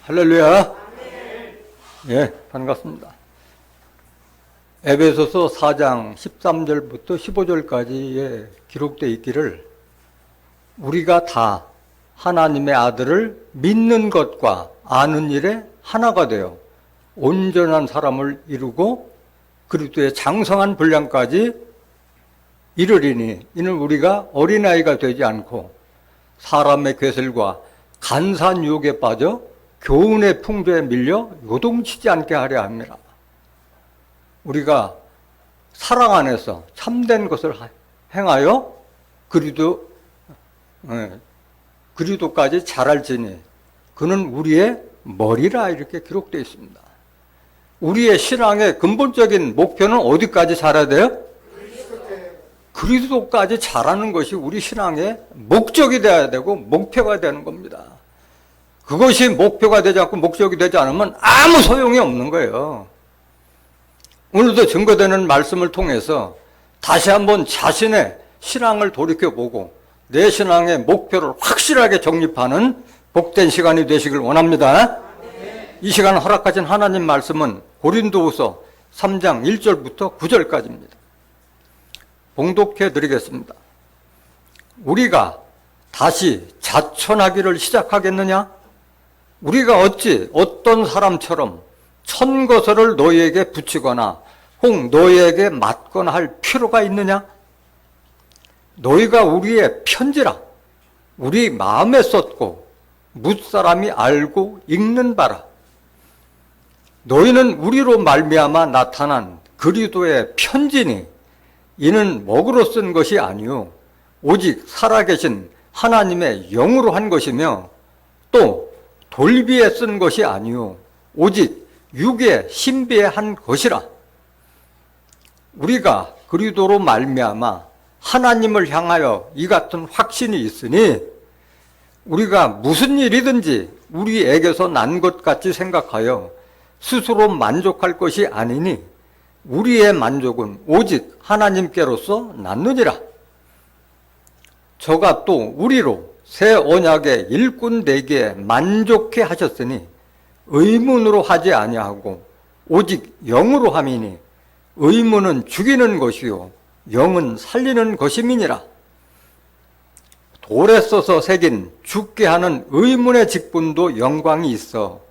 할렐루야. 예, 반갑습니다. 에베소서 4장 13절부터 15절까지에 기록되어 있기를 우리가 다 하나님의 아들을 믿는 것과 아는 일에 하나가 되어 온전한 사람을 이루고 그리스도의 장성한 분량까지 이르리니 이는 우리가 어린아이가 되지 않고 사람의 괴설과 간사한 유혹에 빠져 교훈의 풍조에 밀려 요동치지 않게 하려 합니다. 우리가 사랑 안에서 참된 것을 행하여 그리스도까지 자랄지니 그는 우리의 머리라 이렇게 기록되어 있습니다. 우리의 신앙의 근본적인 목표는 어디까지 자라야 돼요? 그리스도까지 자라는 것이 우리 신앙의 목적이 되어야 되고 목표가 되는 겁니다. 그것이 목표가 되지 않고 목적이 되지 않으면 아무 소용이 없는 거예요. 오늘도 증거되는 말씀을 통해서 다시 한번 자신의 신앙을 돌이켜보고 내 신앙의 목표를 확실하게 정립하는 복된 시간이 되시길 원합니다. 이 시간 허락하신 하나님 말씀은 고린도후서 3장 1절부터 9절까지입니다. 봉독해 드리겠습니다. 우리가 다시 자천하기를 시작하겠느냐? 우리가 어찌 어떤 사람처럼 천거설을 너희에게 붙이거나 혹 너희에게 맞거나 할 필요가 있느냐? 너희가 우리의 편지라 우리 마음에 썼고 뭇사람이 알고 읽는 바라. 너희는 우리로 말미암아 나타난 그리스도의 편지니 이는 먹으로 쓴 것이 아니요 오직 살아계신 하나님의 영으로 한 것이며 또 돌비에 쓴 것이 아니요 오직 육의 신비에 한 것이라. 우리가 그리스도로 말미암아 하나님을 향하여 이 같은 확신이 있으니 우리가 무슨 일이든지 우리에게서 난 것 같이 생각하여 스스로 만족할 것이 아니니 우리의 만족은 오직 하나님께로서 났느니라. 저가 또 우리로 새 언약의 일꾼 되기에 만족해 하셨으니 의문으로 하지 아니하고 오직 영으로 함이니 의문은 죽이는 것이요 영은 살리는 것임이니라. 돌에 써서 새긴 죽게 하는 의문의 직분도 영광이 있어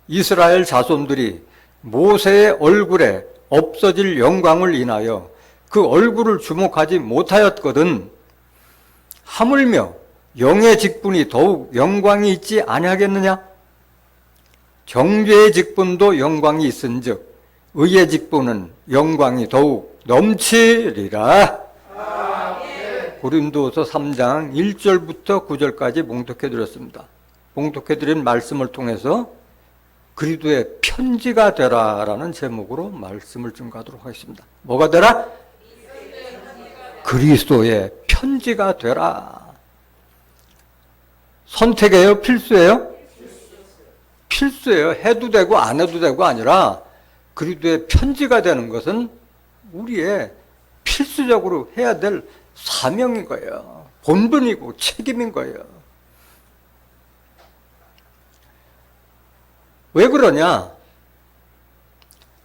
이스라엘 자손들이 모세의 얼굴에 없어질 영광을 인하여 그 얼굴을 주목하지 못하였거든 하물며 영의 직분이 더욱 영광이 있지 아니하겠느냐? 정죄의 직분도 영광이 있은즉 의의 직분은 영광이 더욱 넘치리라. 고린도서 3장 1절부터 9절까지 봉독해 드렸습니다. 봉독해 드린 말씀을 통해서 그리스도의 편지가 되라라는 제목으로 말씀을 증거하도록 하겠습니다. 뭐가 되라? 그리스도의 편지가 되라. 선택이에요? 필수예요? 필수예요. 해도 되고 안 해도 되고 아니라 그리스도의 편지가 되는 것은 우리의 필수적으로 해야 될 사명인 거예요. 본분이고 책임인 거예요. 왜 그러냐?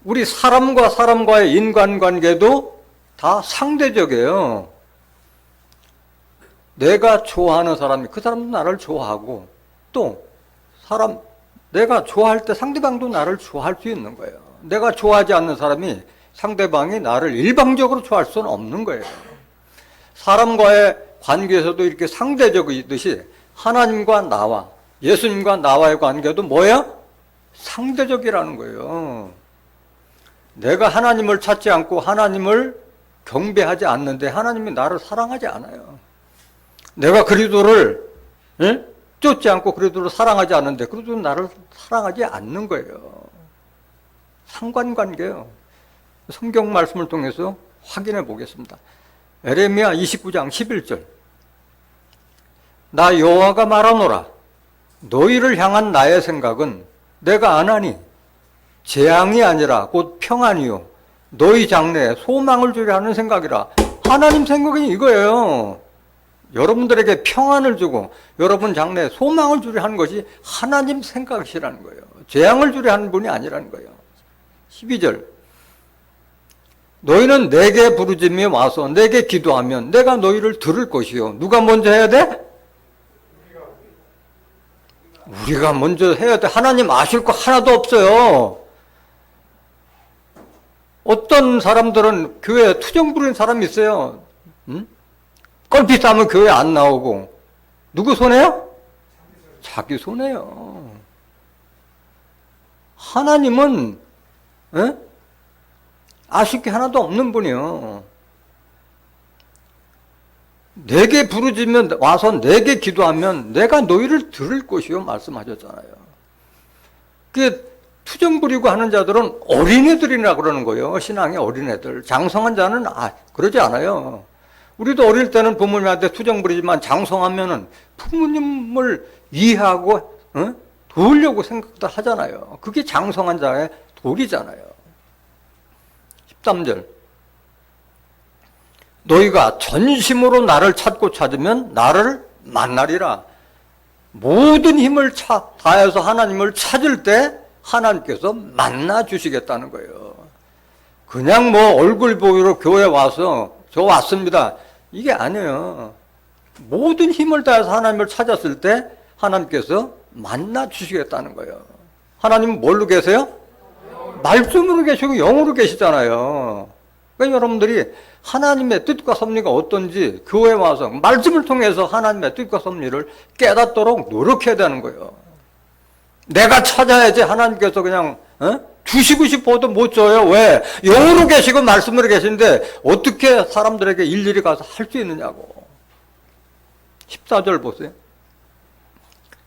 우리 사람과 사람과의 인간관계도 다 상대적이에요. 내가 좋아하는 사람이 그 사람도 나를 좋아하고 또 내가 좋아할 때 상대방도 나를 좋아할 수 있는 거예요. 내가 좋아하지 않는 사람이 상대방이 나를 일방적으로 좋아할 수는 없는 거예요. 사람과의 관계에서도 이렇게 상대적이듯이 하나님과 나와 예수님과 나와의 관계도 뭐야? 상대적이라는 거예요. 내가 하나님을 찾지 않고 하나님을 경배하지 않는데 하나님이 나를 사랑하지 않아요. 내가 그리스도를 쫓지 않고 그리스도를 사랑하지 않는데 그리스도는 나를 사랑하지 않는 거예요. 상관관계예요. 성경 말씀을 통해서 확인해 보겠습니다. 에레미야 29장 11절 나 여호와가 말하노라 너희를 향한 나의 생각은 내가 아나니 재앙이 아니라 곧 평안이요 너희 장래에 소망을 주려 하는 생각이라. 하나님 생각이 이거예요. 여러분들에게 평안을 주고 여러분 장래에 소망을 주려 하는 것이 하나님 생각이라는 거예요. 재앙을 주려 하는 분이 아니라는 거예요. 12절. 너희는 내게 부르짖으며 와서 내게 기도하면 내가 너희를 들을 것이요. 누가 먼저 해야 돼? 우리가 먼저 해야 돼. 하나님 아실 거 하나도 없어요. 어떤 사람들은 교회에 투정 부리는 사람이 있어요. 응? 껄핏 하면 교회 안 나오고. 누구 손해요? 자기 손해요. 하나님은 아실 게 하나도 없는 분이요. 내게 부르짖으면 와서 내게 기도하면 내가 너희를 들을 것이요 말씀하셨잖아요. 그게 투정 부리고 하는 자들은 어린애들이라 그러는 거예요. 신앙의 어린애들. 장성한 자는 그러지 않아요. 우리도 어릴 때는 부모님한테 투정 부리지만 장성하면은 부모님을 이해하고 도우려고 생각도 하잖아요. 그게 장성한 자의 도리잖아요. 13절. 너희가 전심으로 나를 찾고 찾으면 나를 만나리라. 모든 힘을 다해서 하나님을 찾을 때 하나님께서 만나 주시겠다는 거예요. 그냥 뭐 얼굴 보기로 교회 와서 저 왔습니다. 이게 아니에요. 모든 힘을 다해서 하나님을 찾았을 때 하나님께서 만나 주시겠다는 거예요. 하나님은 뭘로 계세요? 말씀으로 계시고 영으로 계시잖아요. 그러니까 여러분들이 하나님의 뜻과 섭리가 어떤지 교회에 와서 말씀을 통해서 하나님의 뜻과 섭리를 깨닫도록 노력해야 되는 거예요. 내가 찾아야지 하나님께서 그냥 주시고 싶어도 못 줘요. 왜? 영으로 계시고 말씀으로 계시는데 어떻게 사람들에게 일일이 가서 할 수 있느냐고. 14절 보세요.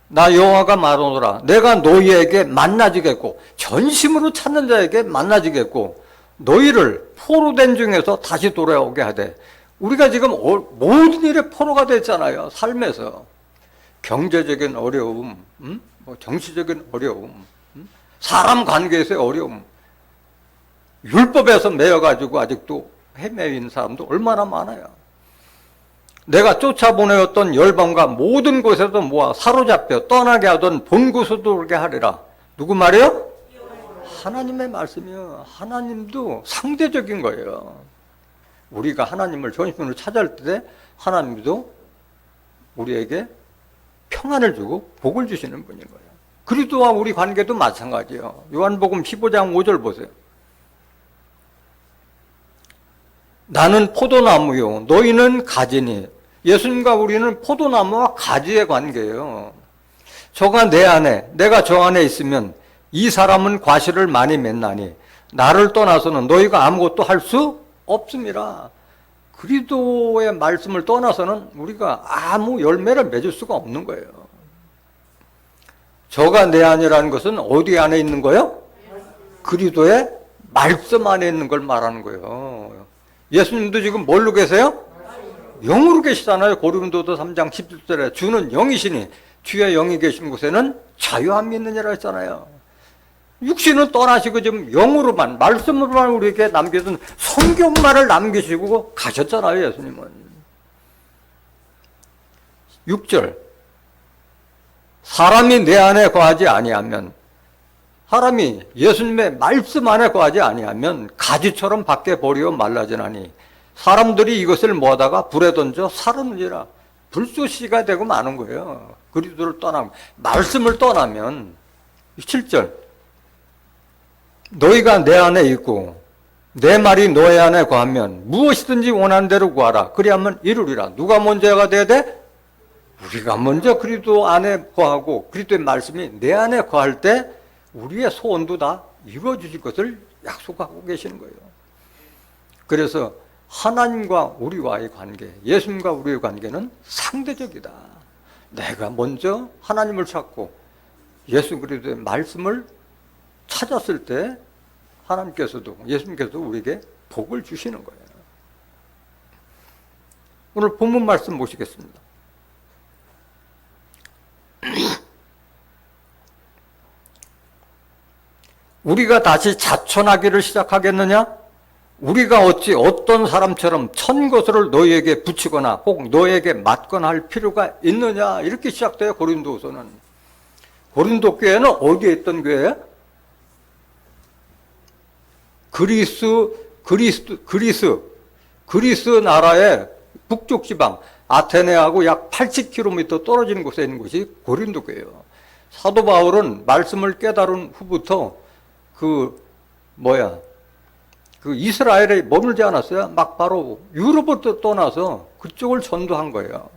나 여호와가 말하노라. 내가 너희에게 만나지겠고 전심으로 찾는 자에게 만나지겠고 너희를 포로된 중에서 다시 돌아오게 하되. 우리가 지금 모든 일에 포로가 됐잖아요. 삶에서. 경제적인 어려움, 정치적인 어려움, 사람 관계에서의 어려움, 율법에서 매여가지고 아직도 헤매어 있는 사람도 얼마나 많아요. 내가 쫓아보내었던 열방과 모든 곳에서 모아 사로잡혀 떠나게 하던 본곳으로 돌게 하리라. 누구 말이에요? 하나님의 말씀이요. 하나님도 상대적인 거예요. 우리가 하나님을 전심으로 찾을 때 하나님도 우리에게 평안을 주고 복을 주시는 분인 거예요. 그리스도와 우리 관계도 마찬가지예요. 요한복음 15장 5절 보세요. 나는 포도나무요 너희는 가지니. 예수님과 우리는 포도나무와 가지의 관계예요. 저가 내 안에 내가 저 안에 있으면 이 사람은 과실을 많이 맺나니 나를 떠나서는 너희가 아무것도 할 수 없습니다. 그리스도의 말씀을 떠나서는 우리가 아무 열매를 맺을 수가 없는 거예요. 저가 내 안이라는 것은 어디 안에 있는 거예요? 그리스도의 말씀 안에 있는 걸 말하는 거예요. 예수님도 지금 뭘로 계세요? 영으로 계시잖아요. 고린도서 3장 17절에 주는 영이시니 주의 영이 계신 곳에는 자유함이 있느니라 했잖아요. 육신은 떠나시고 지금 영으로만 말씀으로만 우리에게 남겨둔 성경만을 남기시고 가셨잖아요. 예수님은. 6절. 사람이 내 안에 거하지 아니하면, 사람이 예수님의 말씀 안에 거하지 아니하면 가지처럼 밖에 버리어 말라지나니 사람들이 이것을 모아다가 불에 던져 사르느니라. 불쏘시가 되고 마는 거예요. 그리스도를 떠나면, 말씀을 떠나면. 7절. 너희가 내 안에 있고 내 말이 너희 안에 거하면 무엇이든지 원하는 대로 구하라. 그리하면 이루리라. 누가 먼저가 돼야 돼? 우리가 먼저 그리스도 안에 거하고 그리스도의 말씀이 내 안에 거할 때 우리의 소원도 다 이루어주실 것을 약속하고 계시는 거예요. 그래서 하나님과 우리와의 관계, 예수님과 우리의 관계는 상대적이다. 내가 먼저 하나님을 찾고 예수 그리스도의 말씀을 찾았을 때 하나님께서도 예수님께서도 우리에게 복을 주시는 거예요. 오늘 본문 말씀 보시겠습니다. 우리가 다시 자천하기를 시작하겠느냐? 우리가 어찌 어떤 사람처럼 천 것을 너희에게 붙이거나 혹 너희에게 맞거나 할 필요가 있느냐, 이렇게 시작돼요. 고린도서는. 고린도 교회는 어디에 있던 교회예요? 그리스 나라의 북쪽 지방 아테네하고 약 80km 떨어지는 곳에 있는 곳이 고린도 교회예요. 사도 바울은 말씀을 깨달은 후부터 그 이스라엘에 머물지 않았어요. 막 바로 유럽으로 떠나서 그쪽을 전도한 거예요.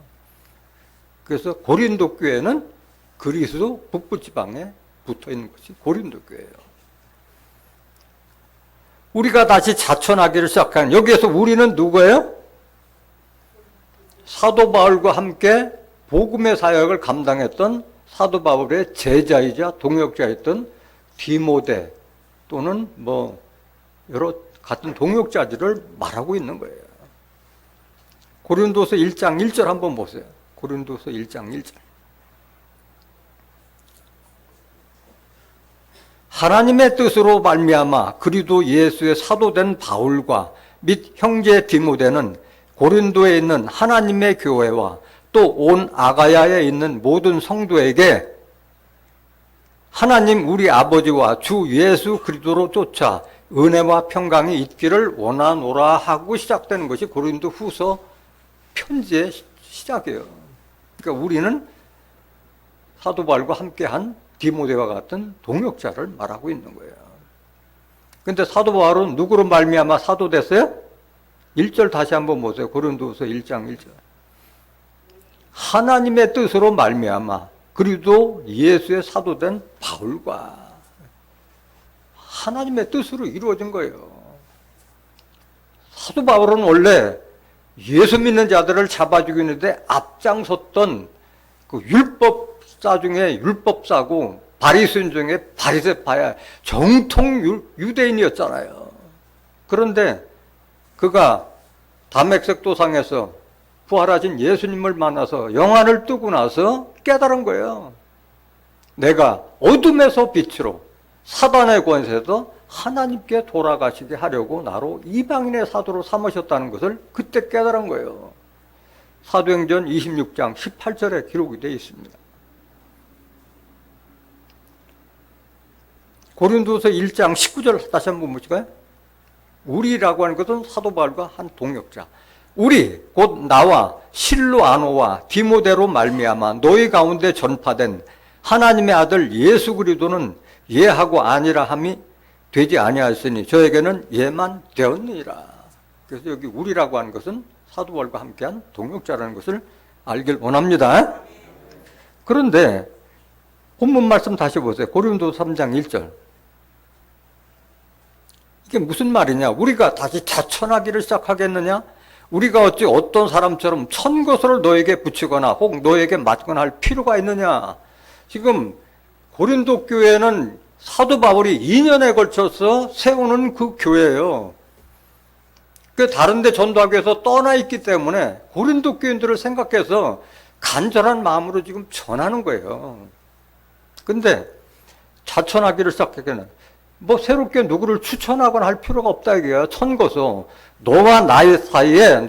그래서 고린도 교회는 그리스 북부 지방에 붙어 있는 것이 고린도 교회예요. 우리가 다시 자천하기를 시작한, 여기에서 우리는 누구예요? 사도 바울과 함께 복음의 사역을 감당했던 사도 바울의 제자이자 동역자였던 디모데 또는 여러 같은 동역자들을 말하고 있는 거예요. 고린도서 1장 1절 한번 보세요. 고린도서 1장 1절. 하나님의 뜻으로 말미암아 그리스도 예수의 사도된 바울과 및 형제 디모데는 고린도에 있는 하나님의 교회와 또 온 아가야에 있는 모든 성도에게 하나님 우리 아버지와 주 예수 그리스도로 쫓아 은혜와 평강이 있기를 원하노라 하고 시작되는 것이 고린도 후서 편지의 시작이에요. 그러니까 우리는 사도 바울과 함께한 디모데와 같은 동역자를 말하고 있는 거예요. 그런데 사도 바울은 누구로 말미암아 사도 됐어요? 1절 다시 한번 보세요. 고린도후서 1장 1절. 하나님의 뜻으로 말미암아 그리스도 예수의 사도된 바울과, 하나님의 뜻으로 이루어진 거예요. 사도 바울은 원래 예수 믿는 자들을 잡아 죽이는데 앞장섰던 그 율법사 중에 율법사고 바리새인 중에 바리새파야, 정통 유대인이었잖아요. 그런데 그가 다메섹 도상에서 부활하신 예수님을 만나서 영안을 뜨고 나서 깨달은 거예요. 내가 어둠에서 빛으로 사단의 권세에서 하나님께 돌아가시게 하려고 나로 이방인의 사도로 삼으셨다는 것을 그때 깨달은 거예요. 사도행전 26장 18절에 기록이 되어 있습니다. 고린도서 1장 19절 다시 한번 보실까요? 우리라고 하는 것은 사도 바울과 한 동역자. 우리 곧 나와 실로아노와 디모데로 말미암아 너희 가운데 전파된 하나님의 아들 예수 그리스도는 예하고 아니라 함이 되지 아니하였으니 저에게는 예만 되었느니라. 그래서 여기 우리라고 하는 것은 사도 바울과 함께한 동역자라는 것을 알길 원합니다. 그런데 본문 말씀 다시 보세요. 고린도서 3장 1절. 이게 무슨 말이냐? 우리가 다시 자천하기를 시작하겠느냐? 우리가 어찌 어떤 사람처럼 천 것을 너에게 붙이거나 혹 너에게 맞거나 할 필요가 있느냐? 지금 고린도 교회는 사도 바울이 2년에 걸쳐서 세우는 그 교회예요. 그 다른 데 전도하기 위해서 떠나 있기 때문에 고린도 교인들을 생각해서 간절한 마음으로 지금 전하는 거예요. 근데 자천하기를 시작했겠네. 새롭게 누구를 추천하거나 할 필요가 없다 이게요. 천거서 너와 나 사이에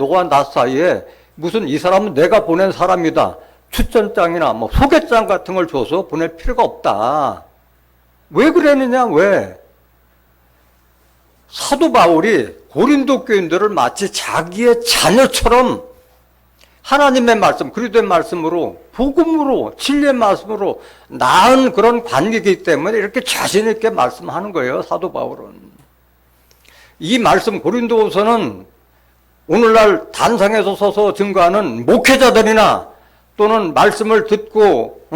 무슨 이 사람은 내가 보낸 사람이다. 추천장이나 소개장 같은 걸 줘서 보낼 필요가 없다. 왜 그랬느냐? 왜? 사도 바울이 고린도 교인들을 마치 자기의 자녀처럼 하나님의 말씀, 그리스도의 말씀으로, 복음으로, 진리의 말씀으로 낳은 그런 관계이기 때문에 이렇게 자신 있게 말씀하는 거예요, 사도 바울은. 이 말씀 고린도후서는 오늘날 단상에서 서서 증거하는 목회자들이나 또는 말씀을 듣고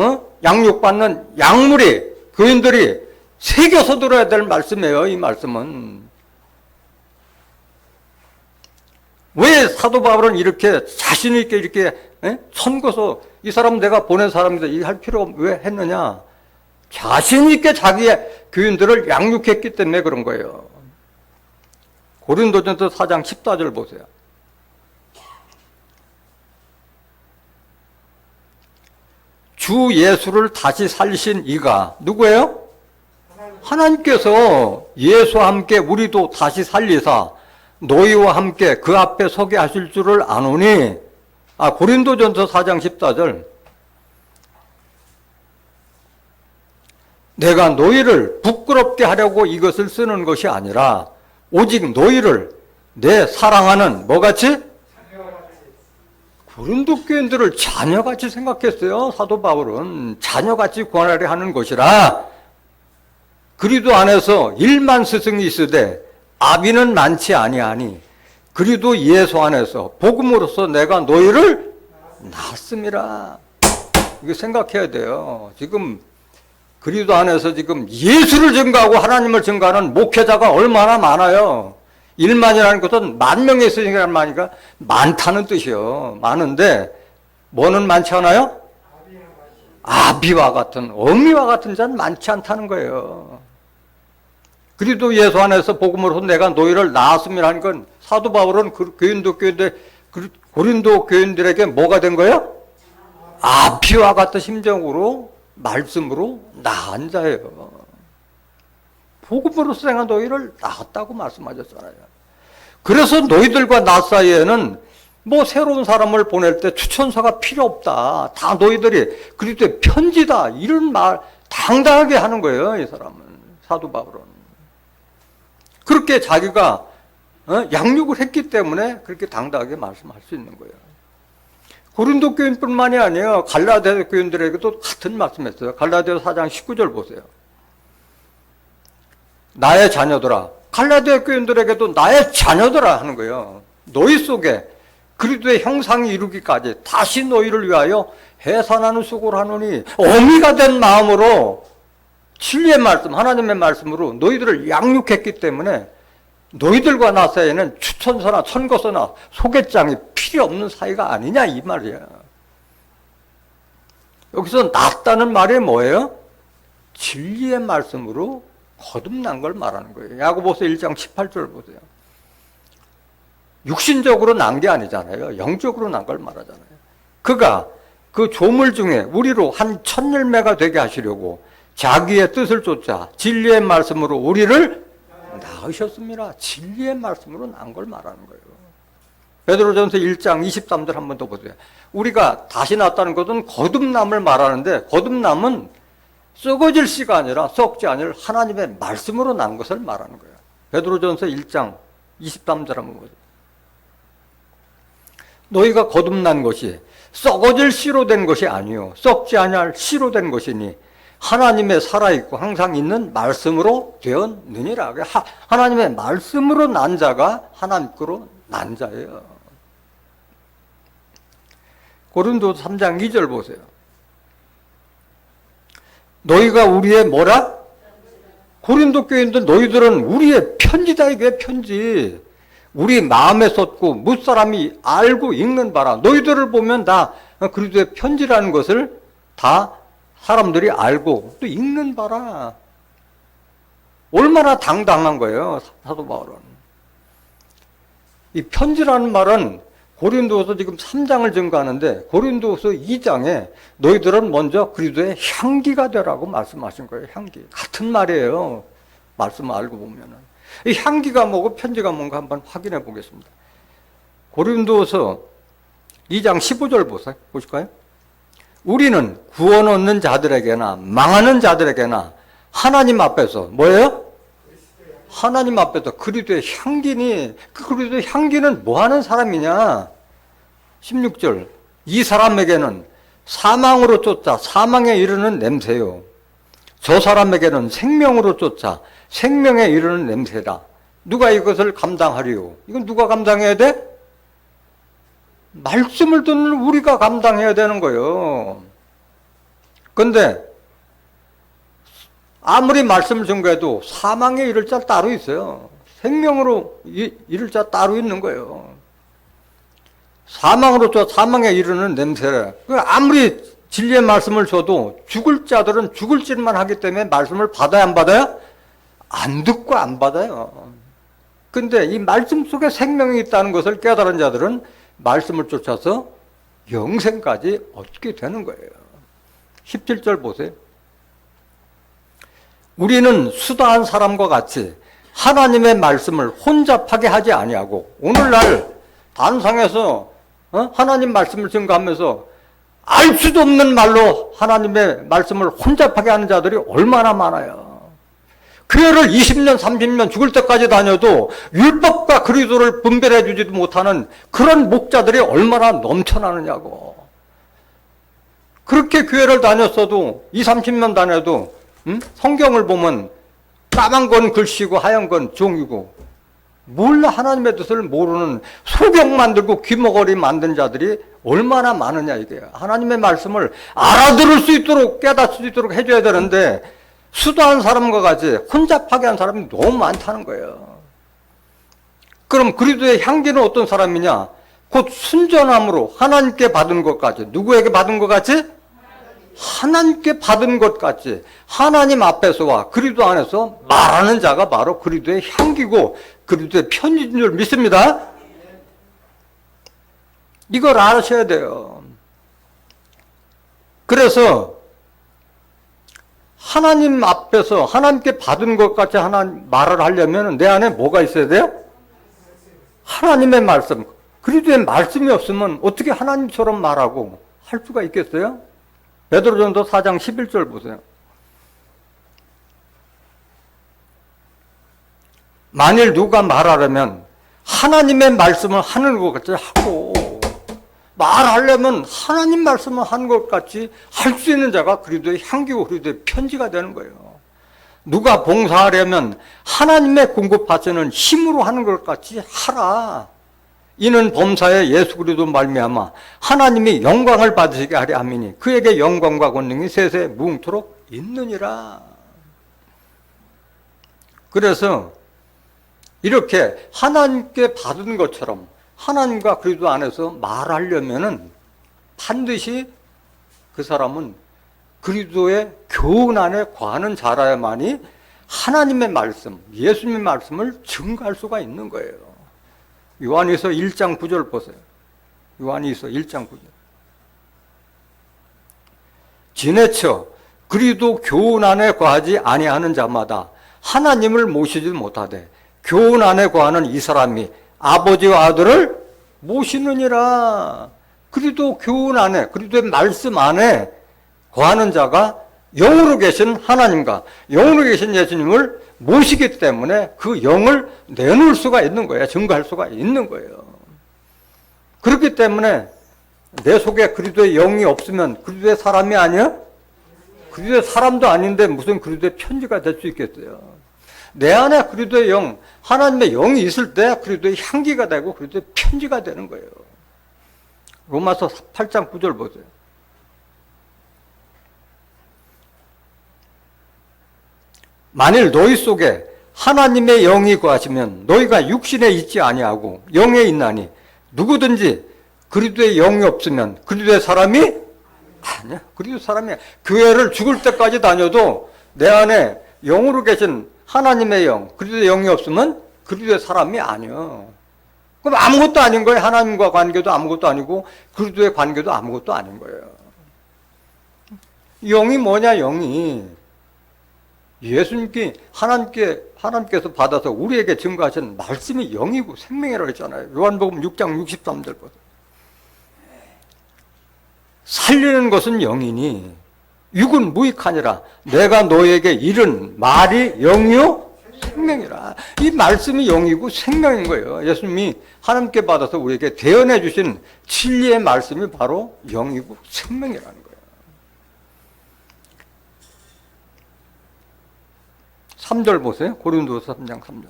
양육받는 양무리, 교인들이 새겨서 들어야 될 말씀이에요, 이 말씀은. 왜 사도 바울은 이렇게 자신 있게 이렇게 선거서 이 사람 내가 보낸 사람이다 이 할 필요가 왜 했느냐? 자신 있게 자기의 교인들을 양육했기 때문에 그런 거예요. 고린도전서 4장 14절 보세요. 주 예수를 다시 살리신 이가 누구예요? 하나님께서 예수와 함께 우리도 다시 살리사 너희와 함께 그 앞에 서게 하실 줄을 아노니. 고린도전서 4장 14절. 내가 너희를 부끄럽게 하려고 이것을 쓰는 것이 아니라 오직 너희를 내 사랑하는 뭐같이? 고린도 교인들을 자녀같이 생각했어요. 사도 바울은 자녀같이 권하려 하는 것이라. 그리도 안에서 1만 스승이 있으되 아비는 많지 아니하니 그리도 예수 안에서 복음으로서 내가 너희를 낳았음이라. 이거 생각해야 돼요. 지금 그리도 안에서 지금 예수를 증거하고 하나님을 증거하는 목회자가 얼마나 많아요. 1만이라는 것은 만 명의 스승이라는 말이니까 많다는 뜻이요. 많은데 뭐는 많지 않아요? 아비와 같은, 어미와 같은 자는 많지 않다는 거예요. 그리도 예수 안에서 복음으로서 내가 너희를 낳았음이라는 건 사도 바울은 고린도 교인들에게 뭐가 된 거예요? 아비와 같은 심정으로 말씀으로 낳은 자예요. 복음으로서 내가 너희를 낳았다고 말씀하셨잖아요. 그래서 너희들과 나 사이에는 뭐 새로운 사람을 보낼 때 추천서가 필요 없다. 다 너희들이 그리스도의 편지다. 이런 말 당당하게 하는 거예요. 이 사람은. 사도 바울은. 그렇게 자기가 양육을 했기 때문에 그렇게 당당하게 말씀할 수 있는 거예요. 고린도 교인뿐만이 아니에요. 갈라디아 교인들에게도 같은 말씀했어요. 갈라디아 4장 19절 보세요. 나의 자녀들아. 갈라디아 교인들에게도 나의 자녀들아 하는 거예요. 너희 속에 그리스도의 형상이 이루기까지 다시 너희를 위하여 해산하는 수고를 하노니 어미가 된 마음으로 진리의 말씀, 하나님의 말씀으로 너희들을 양육했기 때문에 너희들과 나 사이에는 추천서나 선거서나 소개장이 필요 없는 사이가 아니냐 이 말이야. 여기서 낳았다는 말이 뭐예요? 진리의 말씀으로 거듭난 걸 말하는 거예요. 야고보서 1장 18절 보세요. 육신적으로 난 게 아니잖아요. 영적으로 난 걸 말하잖아요. 그가 그 조물 중에 우리로 한 첫 열매가 되게 하시려고 자기의 뜻을 쫓아 진리의 말씀으로 우리를 낳으셨습니다. 진리의 말씀으로 난 걸 말하는 거예요. 베드로전서 1장 23절 한 번 더 보세요. 우리가 다시 낳았다는 것은 거듭남을 말하는데 거듭남은 썩어질 씨가 아니라 썩지 않을 하나님의 말씀으로 난 것을 말하는 거예요. 베드로전서 1장 23절 한번 보세요. 너희가 거듭난 것이 썩어질 씨로 된 것이 아니요 썩지 아니할 씨로 된 것이니 하나님의 살아있고 항상 있는 말씀으로 되었느니라. 하나님의 말씀으로 난 자가 하나님께로 난 자예요. 고린도서 3장 2절 보세요. 너희가 우리의 뭐라? 고린도 교인들 너희들은 우리의 편지다. 이게 편지. 우리 마음에 썼고 무사람이 알고 읽는 바라. 너희들을 보면 다 그리스도의 편지라는 것을 다 사람들이 알고 또 읽는 바라. 얼마나 당당한 거예요, 사도 바울은. 이 편지라는 말은 고린도서 지금 3장을 증거하는데 고린도서 2장에 너희들은 먼저 그리스도의 향기가 되라고 말씀하신 거예요. 향기. 같은 말이에요. 말씀 알고 보면은. 이 향기가 뭐고 편지가 뭔가 한번 확인해 보겠습니다. 고린도서 2장 15절 보실까요? 우리는 구원 얻는 자들에게나 망하는 자들에게나 하나님 앞에서 뭐예요? 하나님 앞에서 그리스도의 향기니 그 그리스도의 향기는 뭐 하는 사람이냐? 16절 이 사람에게는 사망으로 쫓아 사망에 이르는 냄새요. 저 사람에게는 생명으로 쫓아 생명에 이르는 냄새다. 누가 이것을 감당하리요? 이건 누가 감당해야 돼? 말씀을 듣는 우리가 감당해야 되는 거예요. 그런데 아무리 말씀을 전거해도 사망에 이를 자 따로 있어요. 생명으로 이를 자 따로 있는 거예요. 사망으로 쫓아 사망에 이르는 냄새래. 아무리 진리의 말씀을 줘도 죽을 자들은 죽을 짓만 하기 때문에 말씀을 받아야 안 받아요? 안 듣고 안 받아요. 근데 이 말씀 속에 생명이 있다는 것을 깨달은 자들은 말씀을 쫓아서 영생까지 얻게 되는 거예요. 17절 보세요. 우리는 수다한 사람과 같이 하나님의 말씀을 혼잡하게 하지 아니하고, 오늘날 단상에서 하나님 말씀을 증거하면서 알 수도 없는 말로 하나님의 말씀을 혼잡하게 하는 자들이 얼마나 많아요. 교회를 20년, 30년 죽을 때까지 다녀도 율법과 그리스도를 분별해 주지도 못하는 그런 목자들이 얼마나 넘쳐나느냐고. 그렇게 교회를 다녔어도 20, 30년 다녀도 성경을 보면 까만 건 글씨고 하얀 건 종이고 몰라 하나님의 뜻을 모르는 소경 만들고 귀머거리 만든 자들이 얼마나 많으냐 이게. 하나님의 말씀을 알아들을 수 있도록 깨닫을 수 있도록 해줘야 되는데 수도한 사람과 같이 혼잡하게 한 사람이 너무 많다는 거예요. 그럼 그리스도의 향기는 어떤 사람이냐? 곧 순전함으로 하나님께 받은 것 같이. 누구에게 받은 것 같이? 하나님께 받은 것 같이 하나님 앞에서와 그리스도 안에서 말하는 자가 바로 그리스도의 향기고 그리스도의 편지인 줄 믿습니다. 이걸 아셔야 돼요. 그래서 하나님 앞에서 하나님께 받은 것 같이 하나님 말을 하려면 내 안에 뭐가 있어야 돼요? 하나님의 말씀. 그리스도의 말씀이 없으면 어떻게 하나님처럼 말하고 할 수가 있겠어요? 베드로전서 4장 11절 보세요. 만일 누가 말하려면 하나님의 말씀을 하는 것 같이 하고, 말하려면 하나님 말씀을 하는 것 같이 할 수 있는 자가 그리스도의 향기고 그리스도의 편지가 되는 거예요. 누가 봉사하려면 하나님의 공급하시는 힘으로 하는 것 같이 하라. 이는 범사에 예수 그리스도 말미암아 하나님이 영광을 받으시게 하려 함이니 그에게 영광과 권능이 세세 무궁토록 있느니라. 그래서 이렇게 하나님께 받은 것처럼 하나님과 그리스도 안에서 말하려면은 반드시 그 사람은 그리스도의 교훈 안에 거하는 자라야만이 하나님의 말씀, 예수님의 말씀을 증거할 수가 있는 거예요. 요한일서 1장 9절 보세요. 요한일서 1장 9절. 지내쳐 그리스도 교훈 안에 거하지 아니하는 자마다 하나님을 모시지 못하되 교훈 안에 거하는 이 사람이 아버지와 아들을 모시느니라. 그리스도 교훈 안에, 그리스도의 말씀 안에 거하는 자가 영으로 계신 하나님과 영으로 계신 예수님을 모시기 때문에 그 영을 내놓을 수가 있는 거예요. 증거할 수가 있는 거예요. 그렇기 때문에 내 속에 그리스도의 영이 없으면 그리스도의 사람이 아니야? 그리스도의 사람도 아닌데 무슨 그리스도의 편지가 될 수 있겠어요? 내 안에 그리스도의 영, 하나님의 영이 있을 때 그리스도의 향기가 되고 그리스도의 편지가 되는 거예요. 로마서 8장 9절 보세요. 만일 너희 속에 하나님의 영이 거하시면 너희가 육신에 있지 아니하고 영에 있나니 누구든지 그리스도의 영이 없으면 그리스도의 사람이 아니야. 그리스도 사람이 교회를 죽을 때까지 다녀도 내 안에 영으로 계신 하나님의 영, 그리스도의 영이 없으면 그리스도의 사람이 아니야. 그럼 아무것도 아닌 거예요. 하나님과 관계도 아무것도 아니고 그리스도의 관계도 아무것도 아닌 거예요. 영이 뭐냐? 영이 예수님께 하나님께서 받아서 우리에게 증거하신 말씀이 영이고 생명이라고 했잖아요. 요한복음 6장 63절 보세요. 살리는 것은 영이니 육은 무익하니라. 내가 너에게 이른 말이 영이요 생명이라. 이 말씀이 영이고 생명인 거예요. 예수님이 하나님께 받아서 우리에게 대언해 주신 진리의 말씀이 바로 영이고 생명이라는 거예요. 3절 보세요. 고린도서 3장 3절.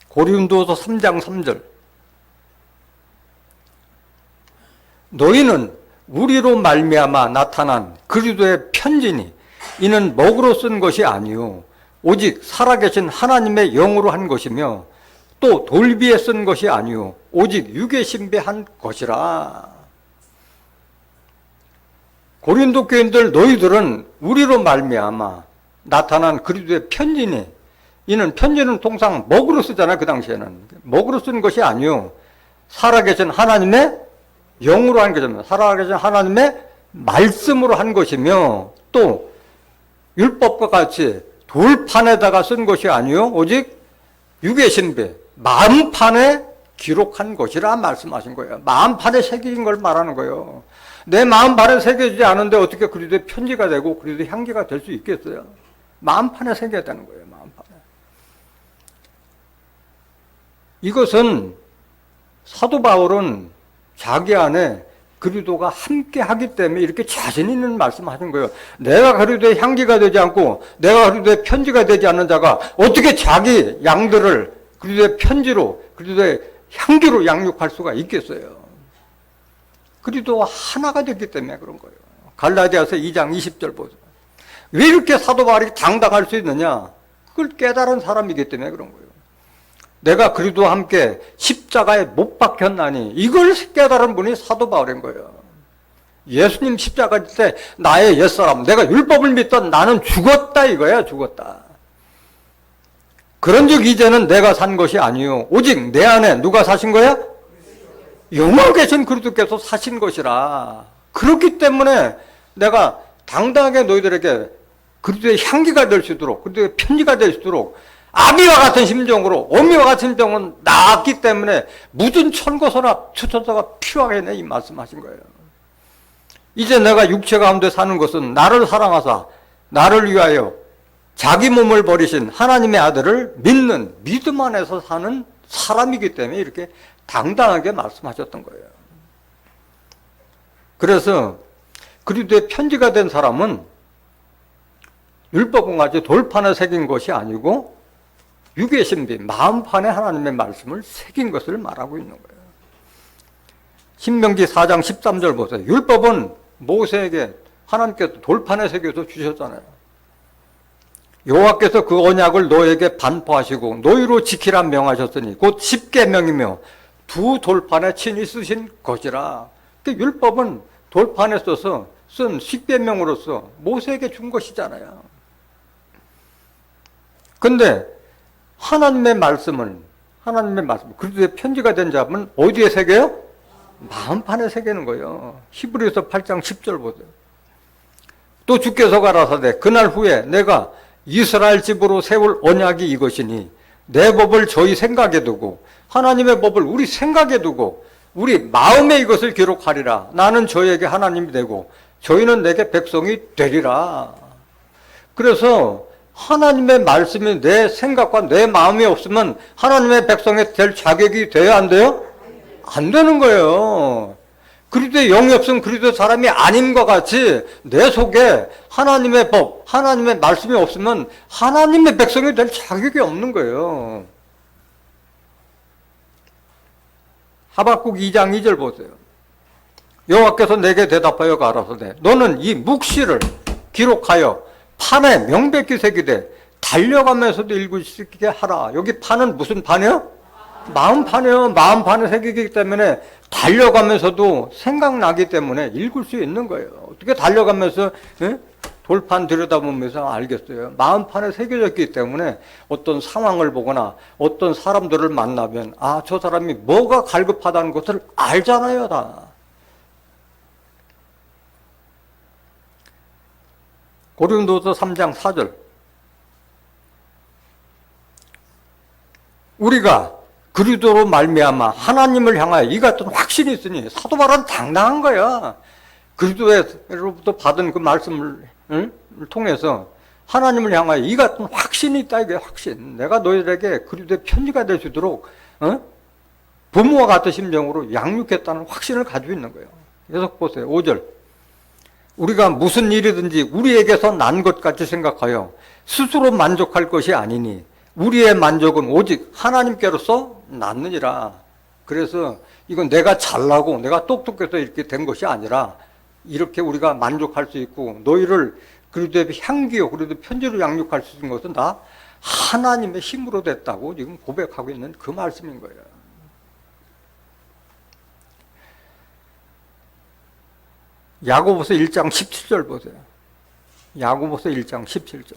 고린도서 3장 3절. 너희는 우리로 말미암아 나타난 그리스도의 편지니 이는 먹으로 쓴 것이 아니요 오직 살아계신 하나님의 영으로 한 것이며 또 돌비에 쓴 것이 아니요 오직 육에 신비한 것이라. 고린도 교인들 너희들은 우리로 말미암아 나타난 그리스도의 편지니 이는 편지는 통상 먹으로 쓰잖아요. 그 당시에는 먹으로 쓴 것이 아니요 살아계신 하나님의 영으로 한 거잖아요. 살아가기 전에 하나님의 말씀으로 한 것이며, 또 율법과 같이 돌판에다가 쓴 것이 아니요 오직 육의 신비, 마음판에 기록한 것이라 말씀하신 거예요. 마음판에 새긴 걸 말하는 거예요. 내 마음판에 새겨지지 않은데 어떻게 그리스도의 편지가 되고 그리스도의 향기가 될 수 있겠어요? 마음판에 새겨야 되는 거예요. 마음판에. 이것은 사도 바울은 자기 안에 그리스도가 함께 하기 때문에 이렇게 자신 있는 말씀하신 거예요. 내가 그리스도의 향기가 되지 않고 내가 그리스도의 편지가 되지 않는 자가 어떻게 자기 양들을 그리스도의 편지로, 그리스도의 향기로 양육할 수가 있겠어요? 그리스도와 하나가 됐기 때문에 그런 거예요. 갈라디아서 2장 20절 보세요. 왜 이렇게 사도 바울이 당당할 수 있느냐? 그걸 깨달은 사람이기 때문에 그런 거예요. 내가 그리스도와 함께 십자가에 못 박혔나니, 이걸 깨달은 분이 사도 바울인 거예요. 예수님 십자가 때 나의 옛사람, 내가 율법을 믿던 나는 죽었다 이거야. 죽었다. 그런즉 이제는 내가 산 것이 아니요 오직 내 안에 누가 사신 거야? 영원 계신 그리스도께서 사신 것이라. 그렇기 때문에 내가 당당하게 너희들에게 그리스도의 향기가 될 수 있도록, 그리스도의 편지가 될 수 있도록 아비와 같은 심정으로, 어미와 같은 심정은 나았기 때문에 무슨 천고서나 추천서가 필요하겠네, 이 말씀하신 거예요. 이제 내가 육체 가운데 사는 것은 나를 사랑하사 나를 위하여 자기 몸을 버리신 하나님의 아들을 믿는 믿음 안에서 사는 사람이기 때문에 이렇게 당당하게 말씀하셨던 거예요. 그래서 그리스도의 편지가 된 사람은 율법과 같이 돌판에 새긴 것이 아니고 육의 신비, 마음판에 하나님의 말씀을 새긴 것을 말하고 있는 거예요. 신명기 4장 13절 보세요. 율법은 모세에게 하나님께서 돌판에 새겨서 주셨잖아요. 여호와께서 그 언약을 너에게 반포하시고 너희로 지키라 명하셨으니 곧 십계명이며 두 돌판에 친히 쓰신 것이라. 그러니까 율법은 돌판에 써서 쓴 십계명으로서 모세에게 준 것이잖아요. 근데 하나님의 말씀, 그리스도의 편지가 된 자는 어디에 새겨요? 마음판에 새기는 거예요. 히브리서 8장 10절 보세요. 또 주께서 가라사대 그날 후에 내가 이스라엘 집으로 세울 언약이 이것이니 내 법을 저희 생각에 두고 하나님의 법을 우리 생각에 두고 우리 마음에 이것을 기록하리라. 나는 저희에게 하나님이 되고 저희는 내게 백성이 되리라. 그래서 하나님의 말씀이 내 생각과 내 마음에 없으면 하나님의 백성이 될 자격이 돼야 안 돼요? 안 되는 거예요. 그리스도의 영이 없으면 그리스도 사람이 아님과 같이 내 속에 하나님의 법, 하나님의 말씀이 없으면 하나님의 백성이 될 자격이 없는 거예요. 하박국 2장 2절 보세요. 여호와께서 내게 대답하여 가라사대 너는 이 묵시를 기록하여 판에 명백히 새기되 달려가면서도 읽을 수 있게 하라. 여기 판은 무슨 판이요? 마음판이요. 마음판에 새기기 때문에 달려가면서도 생각나기 때문에 읽을 수 있는 거예요. 어떻게 달려가면서 돌판 들여다보면서 알겠어요. 마음판에 새겨졌기 때문에 어떤 상황을 보거나 어떤 사람들을 만나면 아, 저 사람이 뭐가 갈급하다는 것을 알잖아요. 다. 고린도서 3장 4절 우리가 그리스도로 말미암아 하나님을 향하여 이 같은 확신이 있으니 사도 바울은 당당한 거야. 그리스도로부터 받은 그 말씀을 통해서 하나님을 향하여 이 같은 확신이 있다. 이게 확신. 내가 너희들에게 그리스도의 편지가 될 수 있도록 부모와 같은 심정으로 양육했다는 확신을 가지고 있는 거예요. 계속 보세요. 5절 우리가 무슨 일이든지 우리에게서 난 것 같이 생각하여 스스로 만족할 것이 아니니 우리의 만족은 오직 하나님께로서 났느니라. 그래서 이건 내가 잘나고 내가 똑똑해서 이렇게 된 것이 아니라 이렇게 우리가 만족할 수 있고 너희를 그리스도의 향기요 그리스도의 편지로 양육할 수 있는 것은 다 하나님의 힘으로 됐다고 지금 고백하고 있는 그 말씀인 거예요. 야고보서 1장 17절 보세요. 야고보서 1장 17절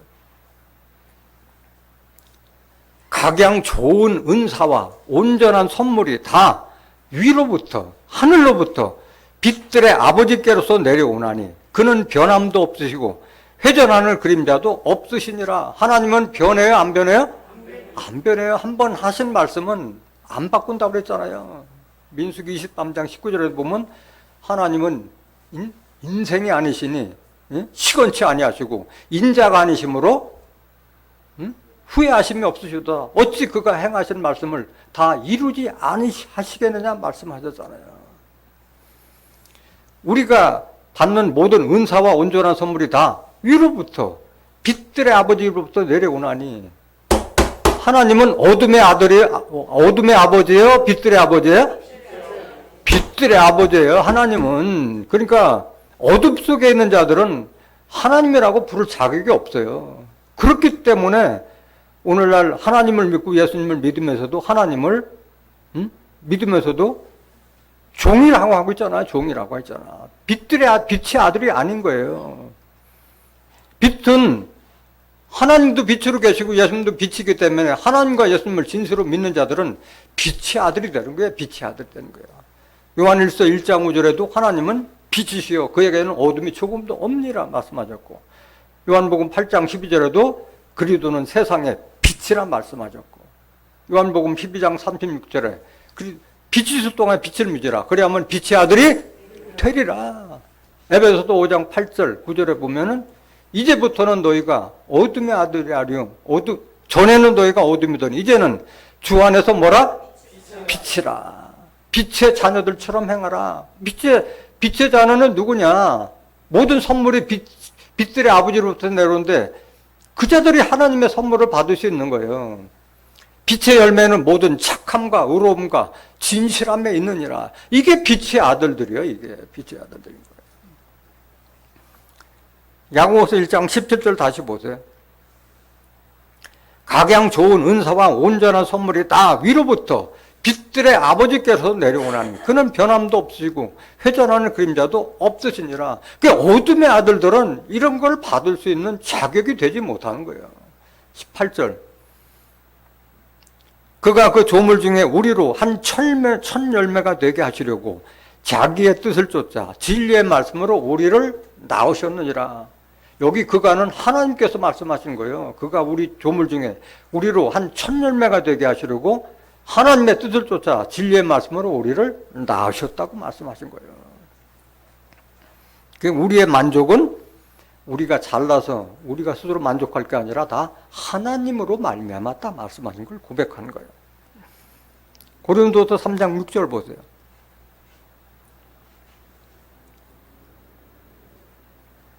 각양 좋은 은사와 온전한 선물이 다 위로부터 하늘로부터 빛들의 아버지께로서 내려오나니 그는 변함도 없으시고 회전하는 그림자도 없으시니라. 하나님은 변해요? 안 변해요? 안 변해요. 한 번 하신 말씀은 안 바꾼다고 그랬잖아요. 민수기 23장 19절에 보면 하나님은 인생이 아니시니 시건치 아니하시고 인자가 아니시므로 후회하심이 없으시다. 어찌 그가 행하신 말씀을 다 이루지 아니하시겠느냐 말씀하셨잖아요. 우리가 받는 모든 은사와 온전한 선물이 다 위로부터 빛들의 아버지로부터 내려오나니 하나님은 어둠의 아버지예요? 빛들의 아버지예요? 빛들의 아버지예요. 하나님은. 그러니까 어둠 속에 있는 자들은 하나님이라고 부를 자격이 없어요. 그렇기 때문에 오늘날 하나님을 믿고 예수님을 믿으면서도 하나님을 믿으면서도 종이라고 하고 있잖아요. 종이라고 했잖아. 빛의 아들이 아닌 거예요. 빛은 하나님도 빛으로 계시고 예수님도 빛이기 때문에 하나님과 예수님을 진실로 믿는 자들은 빛의 아들이 되는 거예요. 빛의 아들이 되는 거예요. 요한일서 1장 5절에도 하나님은 빛이시여 그에게는 어둠이 조금도 없니라 말씀하셨고, 요한복음 8장 12절에도 그리스도는 세상의 빛이라 말씀하셨고, 요한복음 12장 36절에 빛이 있을 동안에 빛을 믿으라 그래야만 빛의 아들이 되리라. 에베소서 5장 8절 9절에 보면은 이제부터는 너희가 어둠의 아들이 아니요 전에는 너희가 어둠이더니 이제는 주 안에서 뭐라? 빛이라. 빛의 자녀들처럼 행하라. 빛의 자녀는 누구냐? 모든 선물이 빛들의 아버지로부터 내려오는데 그 자들이 하나님의 선물을 받을 수 있는 거예요. 빛의 열매는 모든 착함과 의로움과 진실함에 있느니라. 이게 빛의 아들들이에요. 이게 빛의 아들들인 거예요. 야고보서 1장 17절 다시 보세요. 각양 좋은 은사와 온전한 선물이 다 위로부터 빛들의 아버지께서 내려오나니 그는 변함도 없으시고 회전하는 그림자도 없으시니라. 그 어둠의 아들들은 이런 걸 받을 수 있는 자격이 되지 못하는 거예요. 18절. 그가 그 조물 중에 우리로 한 천 열매가 되게 하시려고 자기의 뜻을 쫓아 진리의 말씀으로 우리를 낳으셨느니라. 여기 그가는 하나님께서 말씀하신 거예요. 그가 우리 조물 중에 우리로 한 천 열매가 되게 하시려고 하나님의 뜻을 쫓아 진리의 말씀으로 우리를 낳으셨다고 말씀하신 거예요. 우리의 만족은 우리가 잘나서 우리가 스스로 만족할 게 아니라 다 하나님으로 말미암았다 말씀하신 걸 고백하는 거예요. 고린도서 3장 6절 보세요.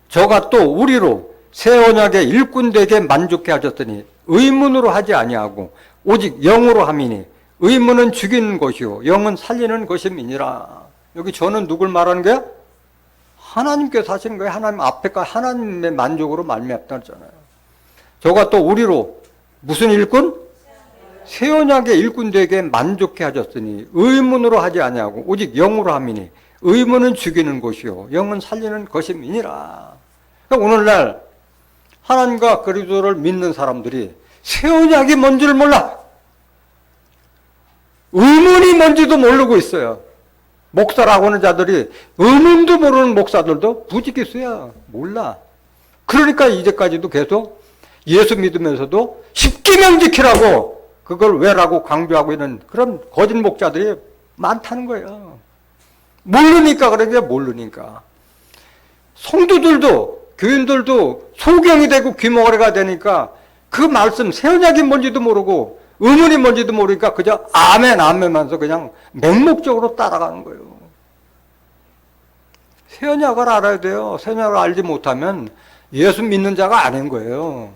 저가 또 우리로 새 언약의 일꾼 되게 만족해 하셨더니 의문으로 하지 아니하고 오직 영으로 함이니 의문은 죽이는 것이요 영은 살리는 것임이니라. 여기 저는 누굴 말하는 거야? 하나님께서 하시는 거예요. 하나님 앞에가 하나님의 만족으로 말미암다 했잖아요. 저가 또 우리로 무슨 일꾼? 새 언약의 일꾼 되게 만족해 하셨으니 의문으로 하지 아니하고 오직 영으로 함이니 의문은 죽이는 것이요 영은 살리는 것임이니라. 그러니까 오늘날 하나님과 그리스도를 믿는 사람들이 새 언약이 뭔지를 몰라. 의문이 뭔지도 모르고 있어요. 목사라고 하는 자들이 의문도 모르는 목사들도 부지기수야. 몰라. 그러니까 이제까지도 계속 예수 믿으면서도 십계명 지키라고 그걸 왜라고 강조하고 있는 그런 거짓 목자들이 많다는 거예요. 모르니까 그런 게 모르니까. 성도들도 교인들도 소경이 되고 귀머거리가 되니까 그 말씀 새 언약이 뭔지도 모르고 의문이 뭔지도 모르니까 그저 아멘 아멘하면서 그냥 맹목적으로 따라가는 거예요. 새 언약을 알아야 돼요. 새 언약을 알지 못하면 예수 믿는 자가 아닌 거예요.